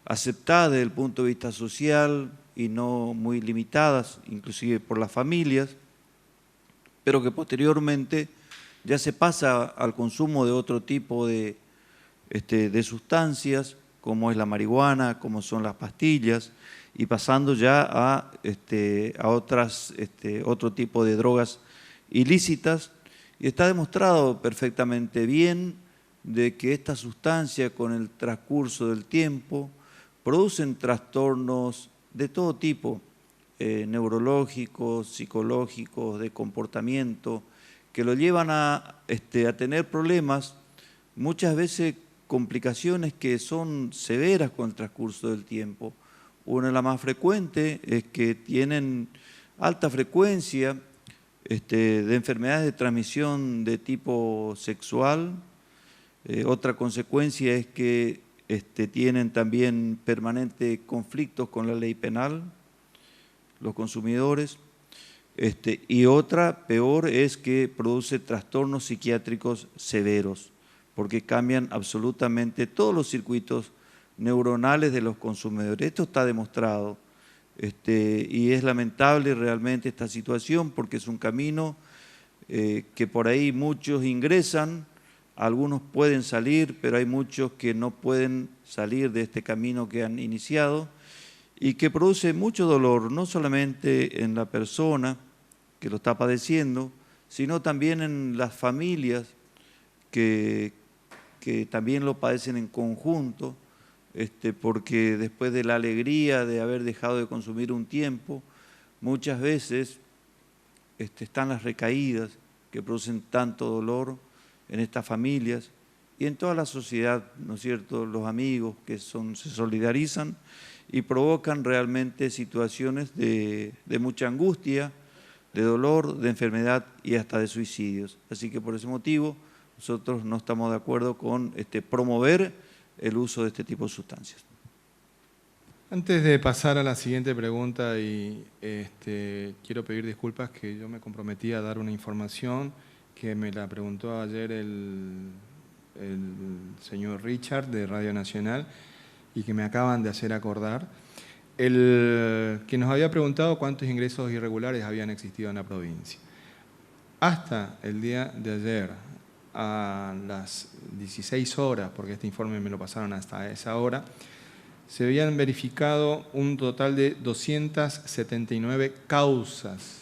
Speaker 3: aceptadas desde el punto de vista social y no muy limitadas, inclusive por las familias, pero que posteriormente ya se pasa al consumo de otro tipo de sustancias, como es la marihuana, como son las pastillas, y pasando ya a otro tipo de drogas ilícitas. Y está demostrado perfectamente bien de que estas sustancias con el transcurso del tiempo producen trastornos de todo tipo, neurológicos, psicológicos, de comportamiento, que lo llevan a tener problemas, muchas veces complicaciones que son severas con el transcurso del tiempo. Una de las más frecuentes es que tienen alta frecuencia de enfermedades de transmisión de tipo sexual. Otra consecuencia es que tienen también permanentes conflictos con la ley penal, los consumidores. Y otra, peor, es que produce trastornos psiquiátricos severos, porque cambian absolutamente todos los circuitos neuronales de los consumidores. Esto está demostrado. Y es lamentable realmente esta situación, porque es un camino que por ahí muchos ingresan, algunos pueden salir, pero hay muchos que no pueden salir de este camino que han iniciado y que produce mucho dolor, no solamente en la persona que lo está padeciendo, sino también en las familias que también lo padecen en conjunto, porque después de la alegría de haber dejado de consumir un tiempo, muchas veces están las recaídas que producen tanto dolor en estas familias y en toda la sociedad, ¿no es cierto? Los amigos que se solidarizan y provocan realmente situaciones de mucha angustia, de dolor, de enfermedad y hasta de suicidios. Así que por ese motivo nosotros no estamos de acuerdo con promover el uso de este tipo de sustancias.
Speaker 1: Antes de pasar a la siguiente pregunta, quiero pedir disculpas que yo me comprometí a dar una información que me la preguntó ayer el señor Richard de Radio Nacional y que me acaban de hacer acordar. Que nos había preguntado cuántos ingresos irregulares habían existido en la provincia. Hasta el día de ayer, a las 16 horas, porque este informe me lo pasaron hasta esa hora, se habían verificado un total de 279 causas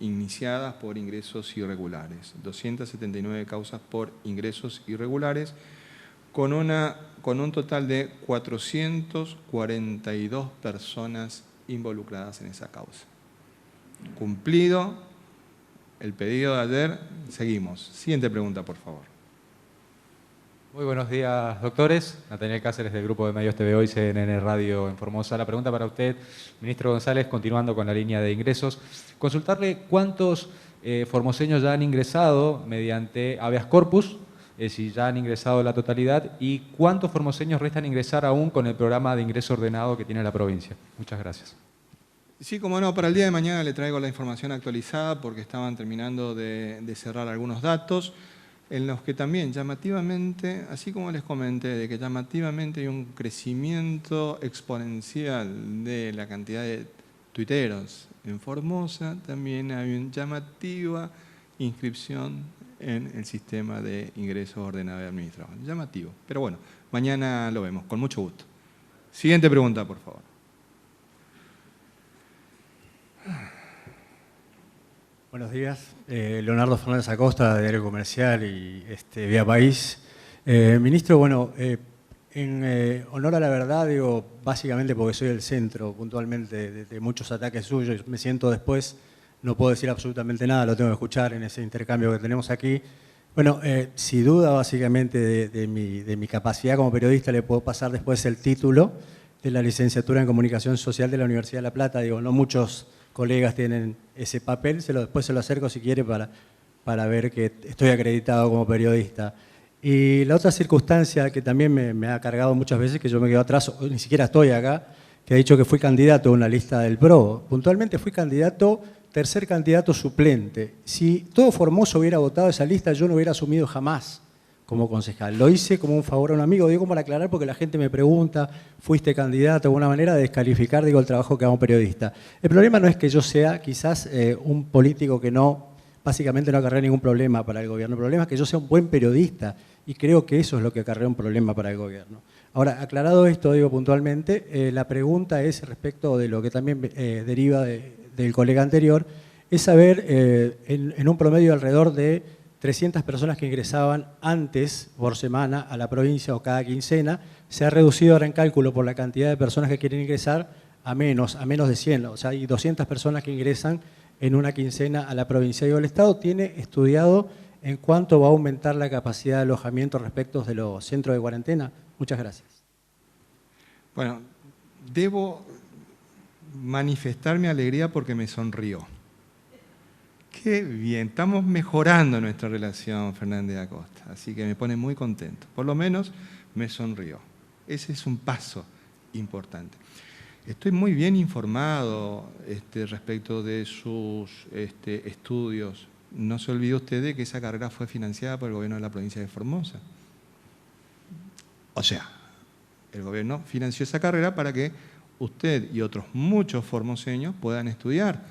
Speaker 1: iniciadas por ingresos irregulares. 279 causas por ingresos irregulares, con un total de 442 personas involucradas en esa causa. Cumplido el pedido de ayer, seguimos. Siguiente pregunta, por favor.
Speaker 10: Muy buenos días, doctores. Nathaniel Cáceres, del Grupo de Medios TVO y CNN Radio en Formosa. La pregunta para usted, ministro González, continuando con la línea de ingresos. Consultarle cuántos formoseños ya han ingresado mediante habeas corpus, si ya han ingresado la totalidad, y cuántos formoseños restan ingresar aún con el programa de ingreso ordenado que tiene la provincia. Muchas gracias.
Speaker 1: Sí, como no, para el día de mañana le traigo la información actualizada porque estaban terminando de cerrar algunos datos en los que también llamativamente, así como les comenté, de que llamativamente hay un crecimiento exponencial de la cantidad de tuiteros en Formosa, también hay una llamativa inscripción en el sistema de ingresos ordenados y administrados. Llamativo, pero bueno, mañana lo vemos, con mucho gusto. Siguiente pregunta, por favor.
Speaker 11: Buenos días, Leonardo Fernández Acosta, de Diario Comercial y Vía País. Ministro, bueno, en honor a la verdad, digo, básicamente porque soy el centro puntualmente de muchos ataques suyos, me siento después, no puedo decir absolutamente nada, lo tengo que escuchar en ese intercambio que tenemos aquí. Bueno, sin duda, básicamente, de mi capacidad como periodista, le puedo pasar después el título de la licenciatura en Comunicación Social de la Universidad de La Plata. Digo, no muchos colegas tienen ese papel, después se lo acerco si quiere para ver que estoy acreditado como periodista. Y la otra circunstancia que también me ha cargado muchas veces, que yo me quedo atrás, o ni siquiera estoy acá, que ha dicho que fui candidato a una lista del PRO. Puntualmente fui tercer candidato suplente. Si todo Formosa hubiera votado esa lista, yo no hubiera asumido jamás como concejal. Lo hice como un favor a un amigo, digo para aclarar porque la gente me pregunta, ¿fuiste candidato? De alguna manera de descalificar, digo, el trabajo que hago un periodista. El problema no es que yo sea quizás un político que básicamente no acarrea ningún problema para el gobierno. El problema es que yo sea un buen periodista y creo que eso es lo que acarrea un problema para el gobierno. Ahora, aclarado esto, digo puntualmente, la pregunta es respecto de lo que también deriva del colega anterior, es saber en un promedio alrededor de 300 personas que ingresaban antes por semana a la provincia o cada quincena, se ha reducido ahora en cálculo por la cantidad de personas que quieren ingresar a menos de 100, o sea, hay 200 personas que ingresan en una quincena a la provincia. Y el Estado tiene estudiado en cuánto va a aumentar la capacidad de alojamiento respecto de los centros de cuarentena. Muchas gracias.
Speaker 1: Bueno, debo manifestar mi alegría porque me sonrió. Qué bien, estamos mejorando nuestra relación, Fernández de Acosta, así que me pone muy contento. Por lo menos me sonrió. Ese es un paso importante. Estoy muy bien informado respecto de sus estudios. No se olvide usted de que esa carrera fue financiada por el gobierno de la provincia de Formosa. O sea, el gobierno financió esa carrera para que usted y otros muchos formoseños puedan estudiar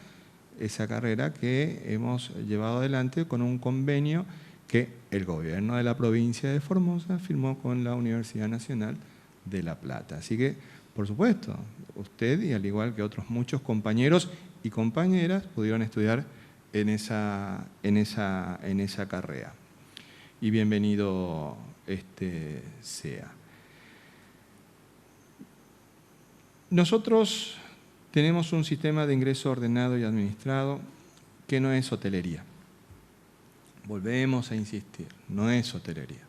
Speaker 1: esa carrera que hemos llevado adelante con un convenio que el gobierno de la provincia de Formosa firmó con la Universidad Nacional de La Plata. Así que, por supuesto, usted y al igual que otros muchos compañeros y compañeras pudieron estudiar en esa carrera. Y bienvenido sea. Nosotros tenemos un sistema de ingreso ordenado y administrado que no es hotelería. Volvemos a insistir, no es hotelería.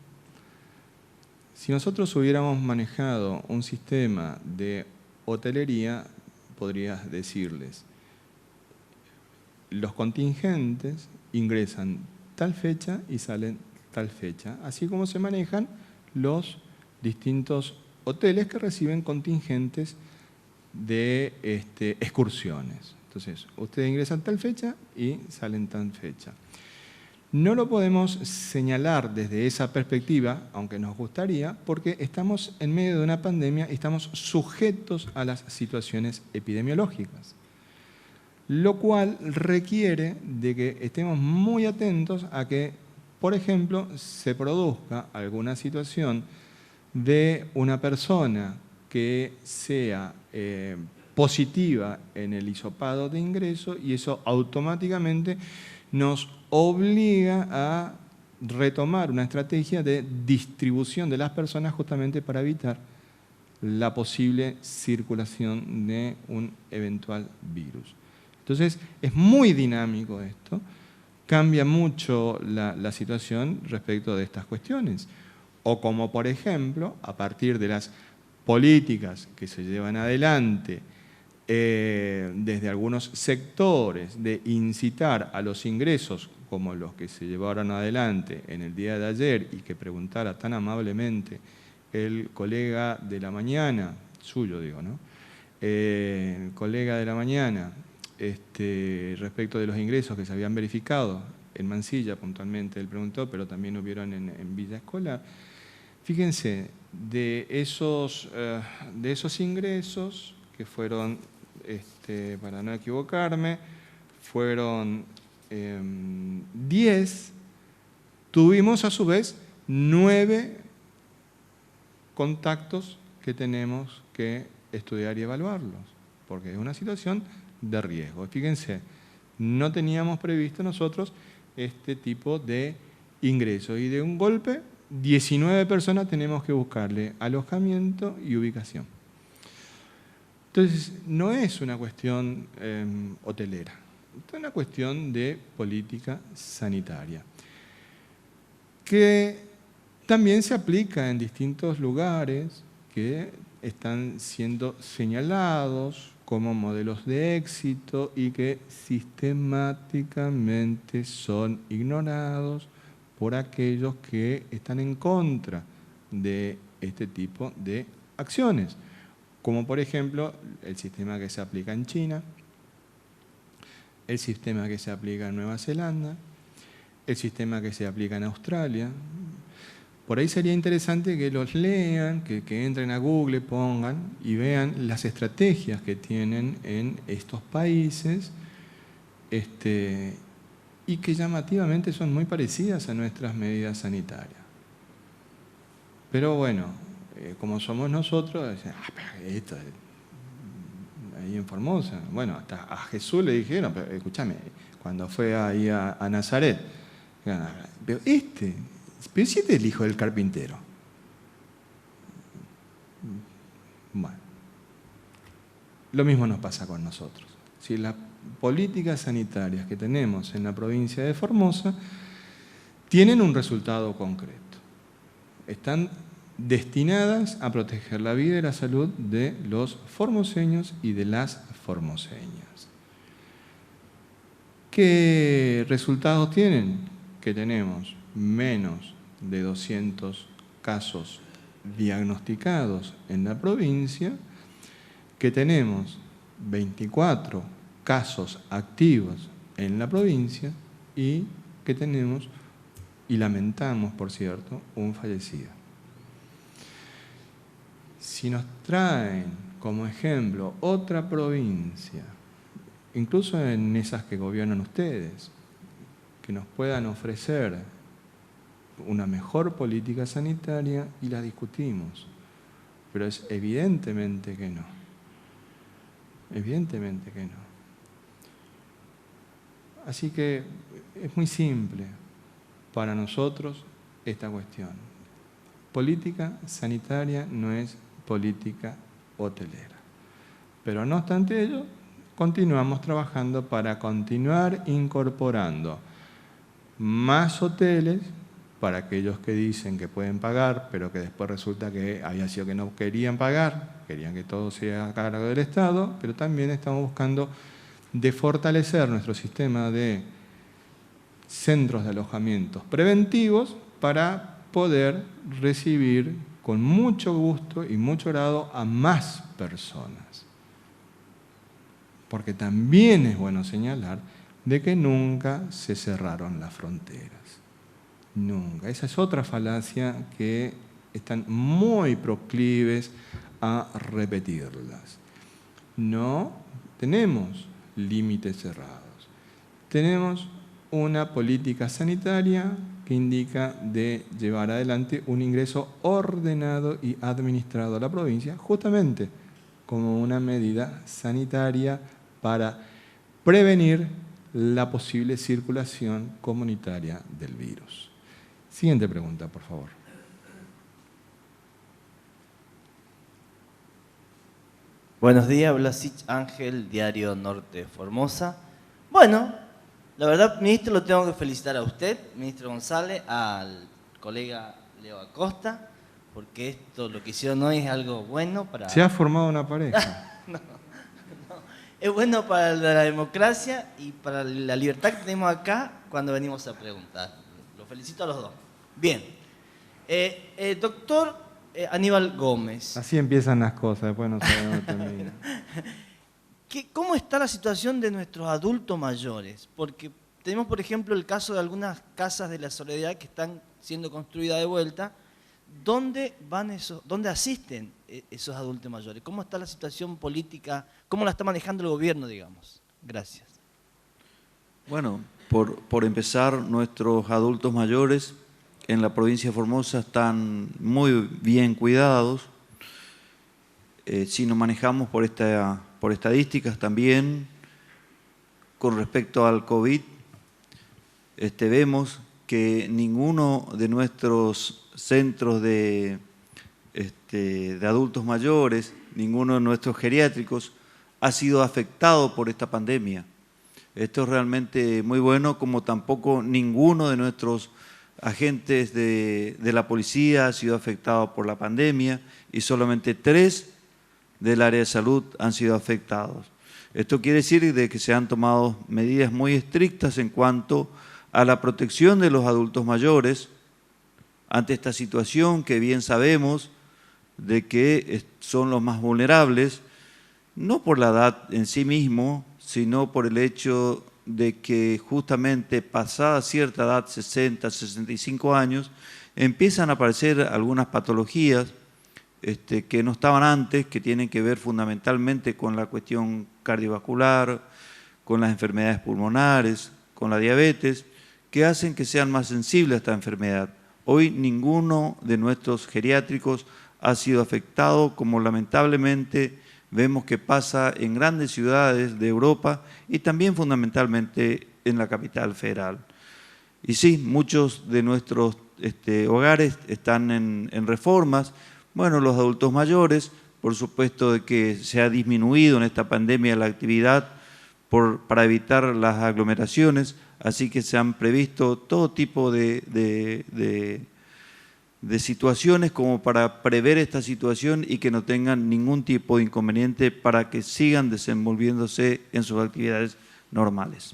Speaker 1: Si nosotros hubiéramos manejado un sistema de hotelería, podría decirles, los contingentes ingresan tal fecha y salen tal fecha, así como se manejan los distintos hoteles que reciben contingentes de excursiones. Entonces, ustedes ingresan tal fecha y salen tal fecha. No lo podemos señalar desde esa perspectiva, aunque nos gustaría, porque estamos en medio de una pandemia y estamos sujetos a las situaciones epidemiológicas, lo cual requiere de que estemos muy atentos a que, por ejemplo, se produzca alguna situación de una persona que sea positiva en el hisopado de ingreso y eso automáticamente nos obliga a retomar una estrategia de distribución de las personas justamente para evitar la posible circulación de un eventual virus. Entonces, es muy dinámico esto, cambia mucho la situación respecto de estas cuestiones. O como, por ejemplo, a partir de las políticas que se llevan adelante desde algunos sectores de incitar a los ingresos como los que se llevaron adelante en el día de ayer y que preguntara tan amablemente el colega de la mañana, suyo digo, ¿no? El colega de la mañana respecto de los ingresos que se habían verificado en Mansilla puntualmente, él preguntó, pero también hubieron en Villa Escolar. Fíjense, de esos ingresos, que fueron, para no equivocarme, fueron 10, tuvimos a su vez 9 contactos que tenemos que estudiar y evaluarlos, porque es una situación de riesgo. Fíjense, no teníamos previsto nosotros este tipo de ingresos y de un golpe 19 personas tenemos que buscarle alojamiento y ubicación. Entonces, no es una cuestión hotelera, es una cuestión de política sanitaria. que también se aplica en distintos lugares que están siendo señalados como modelos de éxito y que sistemáticamente son ignorados por aquellos que están en contra de este tipo de acciones, como por ejemplo el sistema que se aplica en China, el sistema que se aplica en Nueva Zelanda, el sistema que se aplica en Australia. Por ahí sería interesante que los lean, que entren a Google, pongan y vean las estrategias que tienen en estos países y que llamativamente son muy parecidas a nuestras medidas sanitarias. Pero bueno, como somos nosotros, dicen, esto ahí en Formosa. Bueno, hasta a Jesús le dijeron, pero escúchame, cuando fue ahí a Nazaret, pero si este es el hijo del carpintero. Bueno, lo mismo nos pasa con nosotros. Si las políticas sanitarias que tenemos en la provincia de Formosa tienen un resultado concreto. Están destinadas a proteger la vida y la salud de los formoseños y de las formoseñas. ¿Qué resultados tienen? Que tenemos menos de 200 casos diagnosticados en la provincia, que tenemos 24 casos activos en la provincia y que tenemos, y lamentamos por cierto, un fallecido. Si nos traen como ejemplo otra provincia, incluso en esas que gobiernan ustedes, que nos puedan ofrecer una mejor política sanitaria y la discutimos, pero es evidentemente que no. Evidentemente que no. Así que es muy simple para nosotros esta cuestión. Política sanitaria no es política hotelera. Pero no obstante ello, continuamos trabajando para continuar incorporando más hoteles para aquellos que dicen que pueden pagar, pero que después resulta que había sido que no querían pagar, querían que todo sea a cargo del Estado, pero también estamos buscando de fortalecer nuestro sistema de centros de alojamientos preventivos para poder recibir con mucho gusto y mucho grado a más personas. Porque también es bueno señalar de que nunca se cerraron las fronteras. Nunca. Esa es otra falacia que están muy proclives a repetirlas. No tenemos límites cerrados. Tenemos una política sanitaria que indica de llevar adelante un ingreso ordenado y administrado a la provincia, justamente como una medida sanitaria para prevenir la posible circulación comunitaria del virus. Siguiente pregunta, por favor.
Speaker 12: Buenos días, Blasich Ángel, Diario Norte Formosa. Bueno, la verdad, ministro, lo tengo que felicitar a usted, ministro González, al colega Leo Acosta, porque esto, lo que hicieron hoy es algo bueno para...
Speaker 1: Se ha formado una pareja.
Speaker 12: No. Es bueno para la democracia y para la libertad que tenemos acá cuando venimos a preguntar. Los felicito a los dos. Bien. Doctor Aníbal Gómez.
Speaker 1: Así empiezan las cosas, después no sabemos dónde termina.
Speaker 12: ¿Cómo está la situación de nuestros adultos mayores? Porque tenemos, por ejemplo, el caso de algunas casas de la Soledad que están siendo construidas de vuelta. ¿Dónde asisten esos adultos mayores? ¿Cómo está la situación política? ¿Cómo la está manejando el gobierno, digamos? Gracias.
Speaker 3: Bueno, por empezar, nuestros adultos mayores en la provincia de Formosa están muy bien cuidados. Si nos manejamos por estadísticas también, con respecto al COVID, vemos que ninguno de nuestros centros de adultos mayores, ninguno de nuestros geriátricos ha sido afectado por esta pandemia. Esto es realmente muy bueno, como tampoco ninguno de nuestros agentes de la policía han sido afectados por la pandemia y solamente 3 del área de salud han sido afectados. Esto quiere decir de que se han tomado medidas muy estrictas en cuanto a la protección de los adultos mayores ante esta situación que bien sabemos de que son los más vulnerables, no por la edad en sí mismo, sino por el hecho de que justamente pasada cierta edad, 60, 65 años, empiezan a aparecer algunas patologías que no estaban antes, que tienen que ver fundamentalmente con la cuestión cardiovascular, con las enfermedades pulmonares, con la diabetes, que hacen que sean más sensibles a esta enfermedad. Hoy ninguno de nuestros geriátricos ha sido afectado, como lamentablemente vemos que pasa en grandes ciudades de Europa y también fundamentalmente en la capital federal. Y sí, muchos de nuestros hogares están en reformas. Bueno, los adultos mayores, por supuesto de que se ha disminuido en esta pandemia la actividad para evitar las aglomeraciones, así que se han previsto todo tipo de situaciones como para prever esta situación y que no tengan ningún tipo de inconveniente para que sigan desenvolviéndose en sus actividades normales.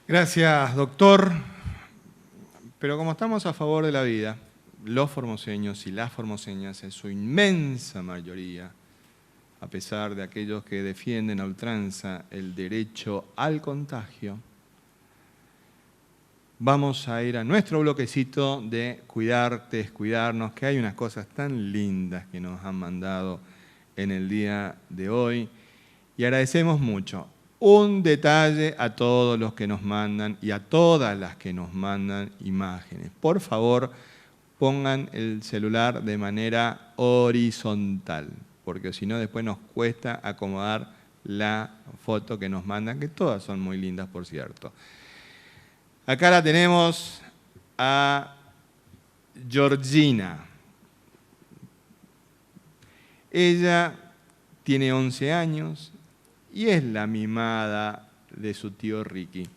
Speaker 1: Gracias, doctor. Pero como estamos a favor de la vida, los formoseños y las formoseñas en su inmensa mayoría, a pesar de aquellos que defienden a ultranza el derecho al contagio, vamos a ir a nuestro bloquecito de cuidarte, cuidarnos, que hay unas cosas tan lindas que nos han mandado en el día de hoy y agradecemos mucho. Un detalle a todos los que nos mandan y a todas las que nos mandan imágenes. Por favor, pongan el celular de manera horizontal, porque si no después nos cuesta acomodar la foto que nos mandan, que todas son muy lindas, por cierto. Acá la tenemos a Georgina. Ella tiene 11 años y es la mimada de su tío Ricky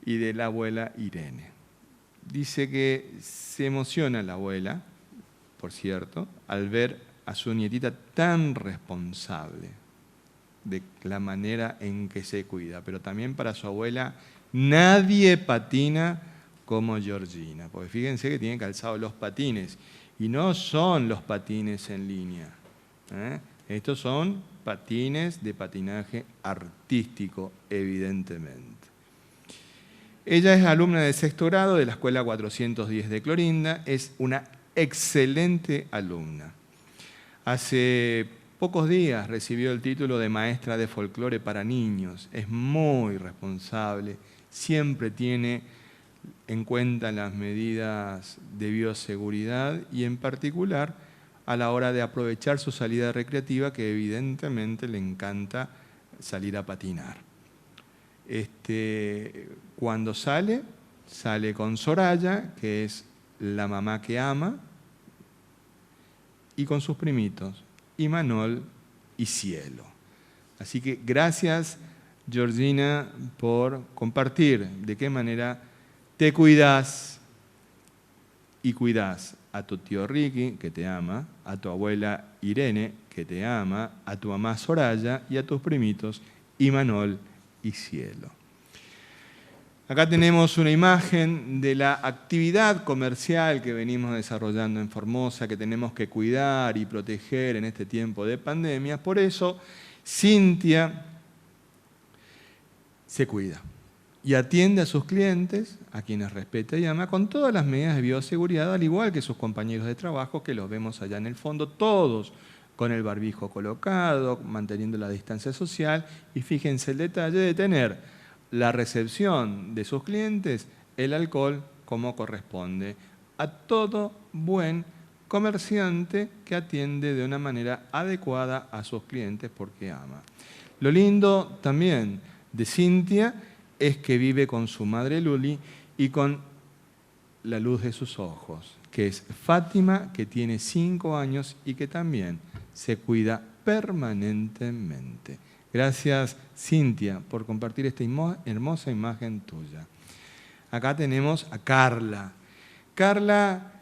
Speaker 1: y de la abuela Irene. Dice que se emociona la abuela, por cierto, al ver a su nietita tan responsable de la manera en que se cuida. Pero también para su abuela, nadie patina como Georgina. Porque fíjense que tiene calzados los patines. Y no son los patines en línea. Estos son patines de patinaje artístico, evidentemente. Ella es alumna de 6º grado de la Escuela 410 de Clorinda. Es una excelente alumna. Hace pocos días recibió el título de maestra de folclore para niños. Es muy responsable, siempre tiene en cuenta las medidas de bioseguridad y en particular a la hora de aprovechar su salida recreativa, que evidentemente le encanta salir a patinar. Cuando sale con Soraya, que es la mamá que ama, y con sus primitos, Imanol y Cielo. Así que gracias, Georgina, por compartir de qué manera te cuidas y cuidas a tu tío Ricky, que te ama, a tu abuela Irene, que te ama, a tu mamá Soraya y a tus primitos, Imanol y Cielo. Acá tenemos una imagen de la actividad comercial que venimos desarrollando en Formosa, que tenemos que cuidar y proteger en este tiempo de pandemia. Por eso, Cintia se cuida y atiende a sus clientes, a quienes respeta y ama, con todas las medidas de bioseguridad, al igual que sus compañeros de trabajo, que los vemos allá en el fondo, todos con el barbijo colocado, manteniendo la distancia social. Y fíjense el detalle de tener la recepción de sus clientes, el alcohol como corresponde a todo buen comerciante que atiende de una manera adecuada a sus clientes porque ama. Lo lindo también de Cintia es que vive con su madre Luli y con la luz de sus ojos, que es Fátima, que tiene 5 años y que también se cuida permanentemente. Gracias, Cintia, por compartir esta hermosa imagen tuya. Acá tenemos a Carla. Carla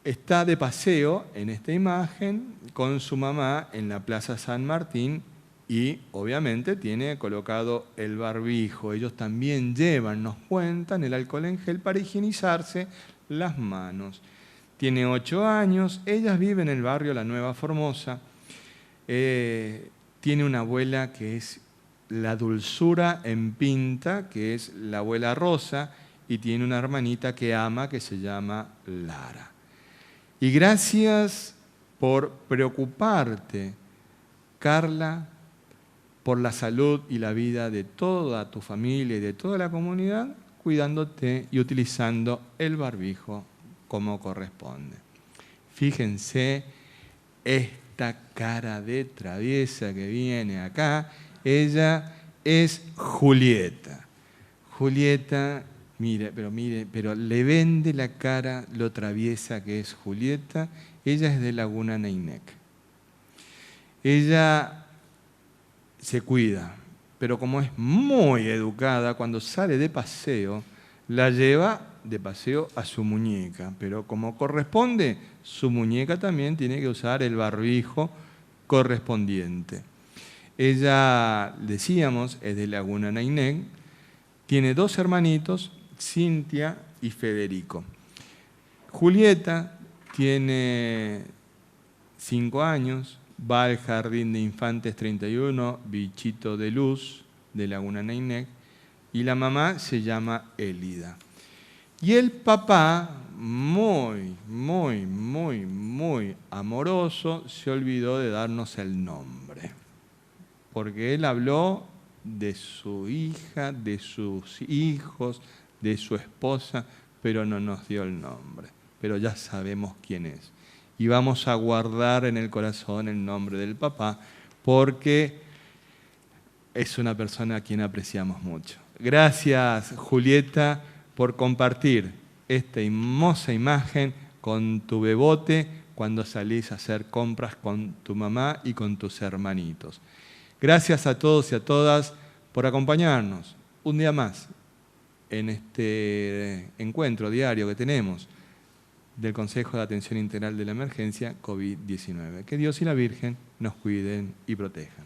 Speaker 1: está de paseo en esta imagen con su mamá en la Plaza San Martín y obviamente tiene colocado el barbijo. Ellos también llevan, nos cuentan, el alcohol en gel para higienizarse las manos. Tiene 8 años, ellas viven en el barrio La Nueva Formosa. Tiene una abuela que es la dulzura en pinta, que es la abuela Rosa, y tiene una hermanita que ama, que se llama Lara. Y gracias por preocuparte, Carla, por la salud y la vida de toda tu familia y de toda la comunidad, cuidándote y utilizando el barbijo como corresponde. Fíjense esta cara de traviesa que viene acá. Ella es Julieta. Julieta, mire, pero le vende la cara lo traviesa que es Julieta. Ella es de Laguna Neinec. Ella se cuida, pero como es muy educada, cuando sale de paseo, la lleva de paseo a su muñeca. Pero como corresponde, su muñeca también tiene que usar el barbijo correspondiente. Ella, decíamos, es de Laguna Neinec, tiene 2 hermanitos, Cintia y Federico. Julieta tiene 5 años, va al Jardín de Infantes 31, Bichito de Luz, de Laguna Neinec, y la mamá se llama Elida. Y el papá, muy amoroso, se olvidó de darnos el nombre. Porque él habló de su hija, de sus hijos, de su esposa, pero no nos dio el nombre. Pero ya sabemos quién es. Y vamos a guardar en el corazón el nombre del papá, porque es una persona a quien apreciamos mucho. Gracias, Julieta, por compartir esta hermosa imagen con tu bebote cuando salís a hacer compras con tu mamá y con tus hermanitos. Gracias a todos y a todas por acompañarnos un día más en este encuentro diario que tenemos del Consejo de Atención Integral de la Emergencia COVID-19. Que Dios y la Virgen nos cuiden y protejan.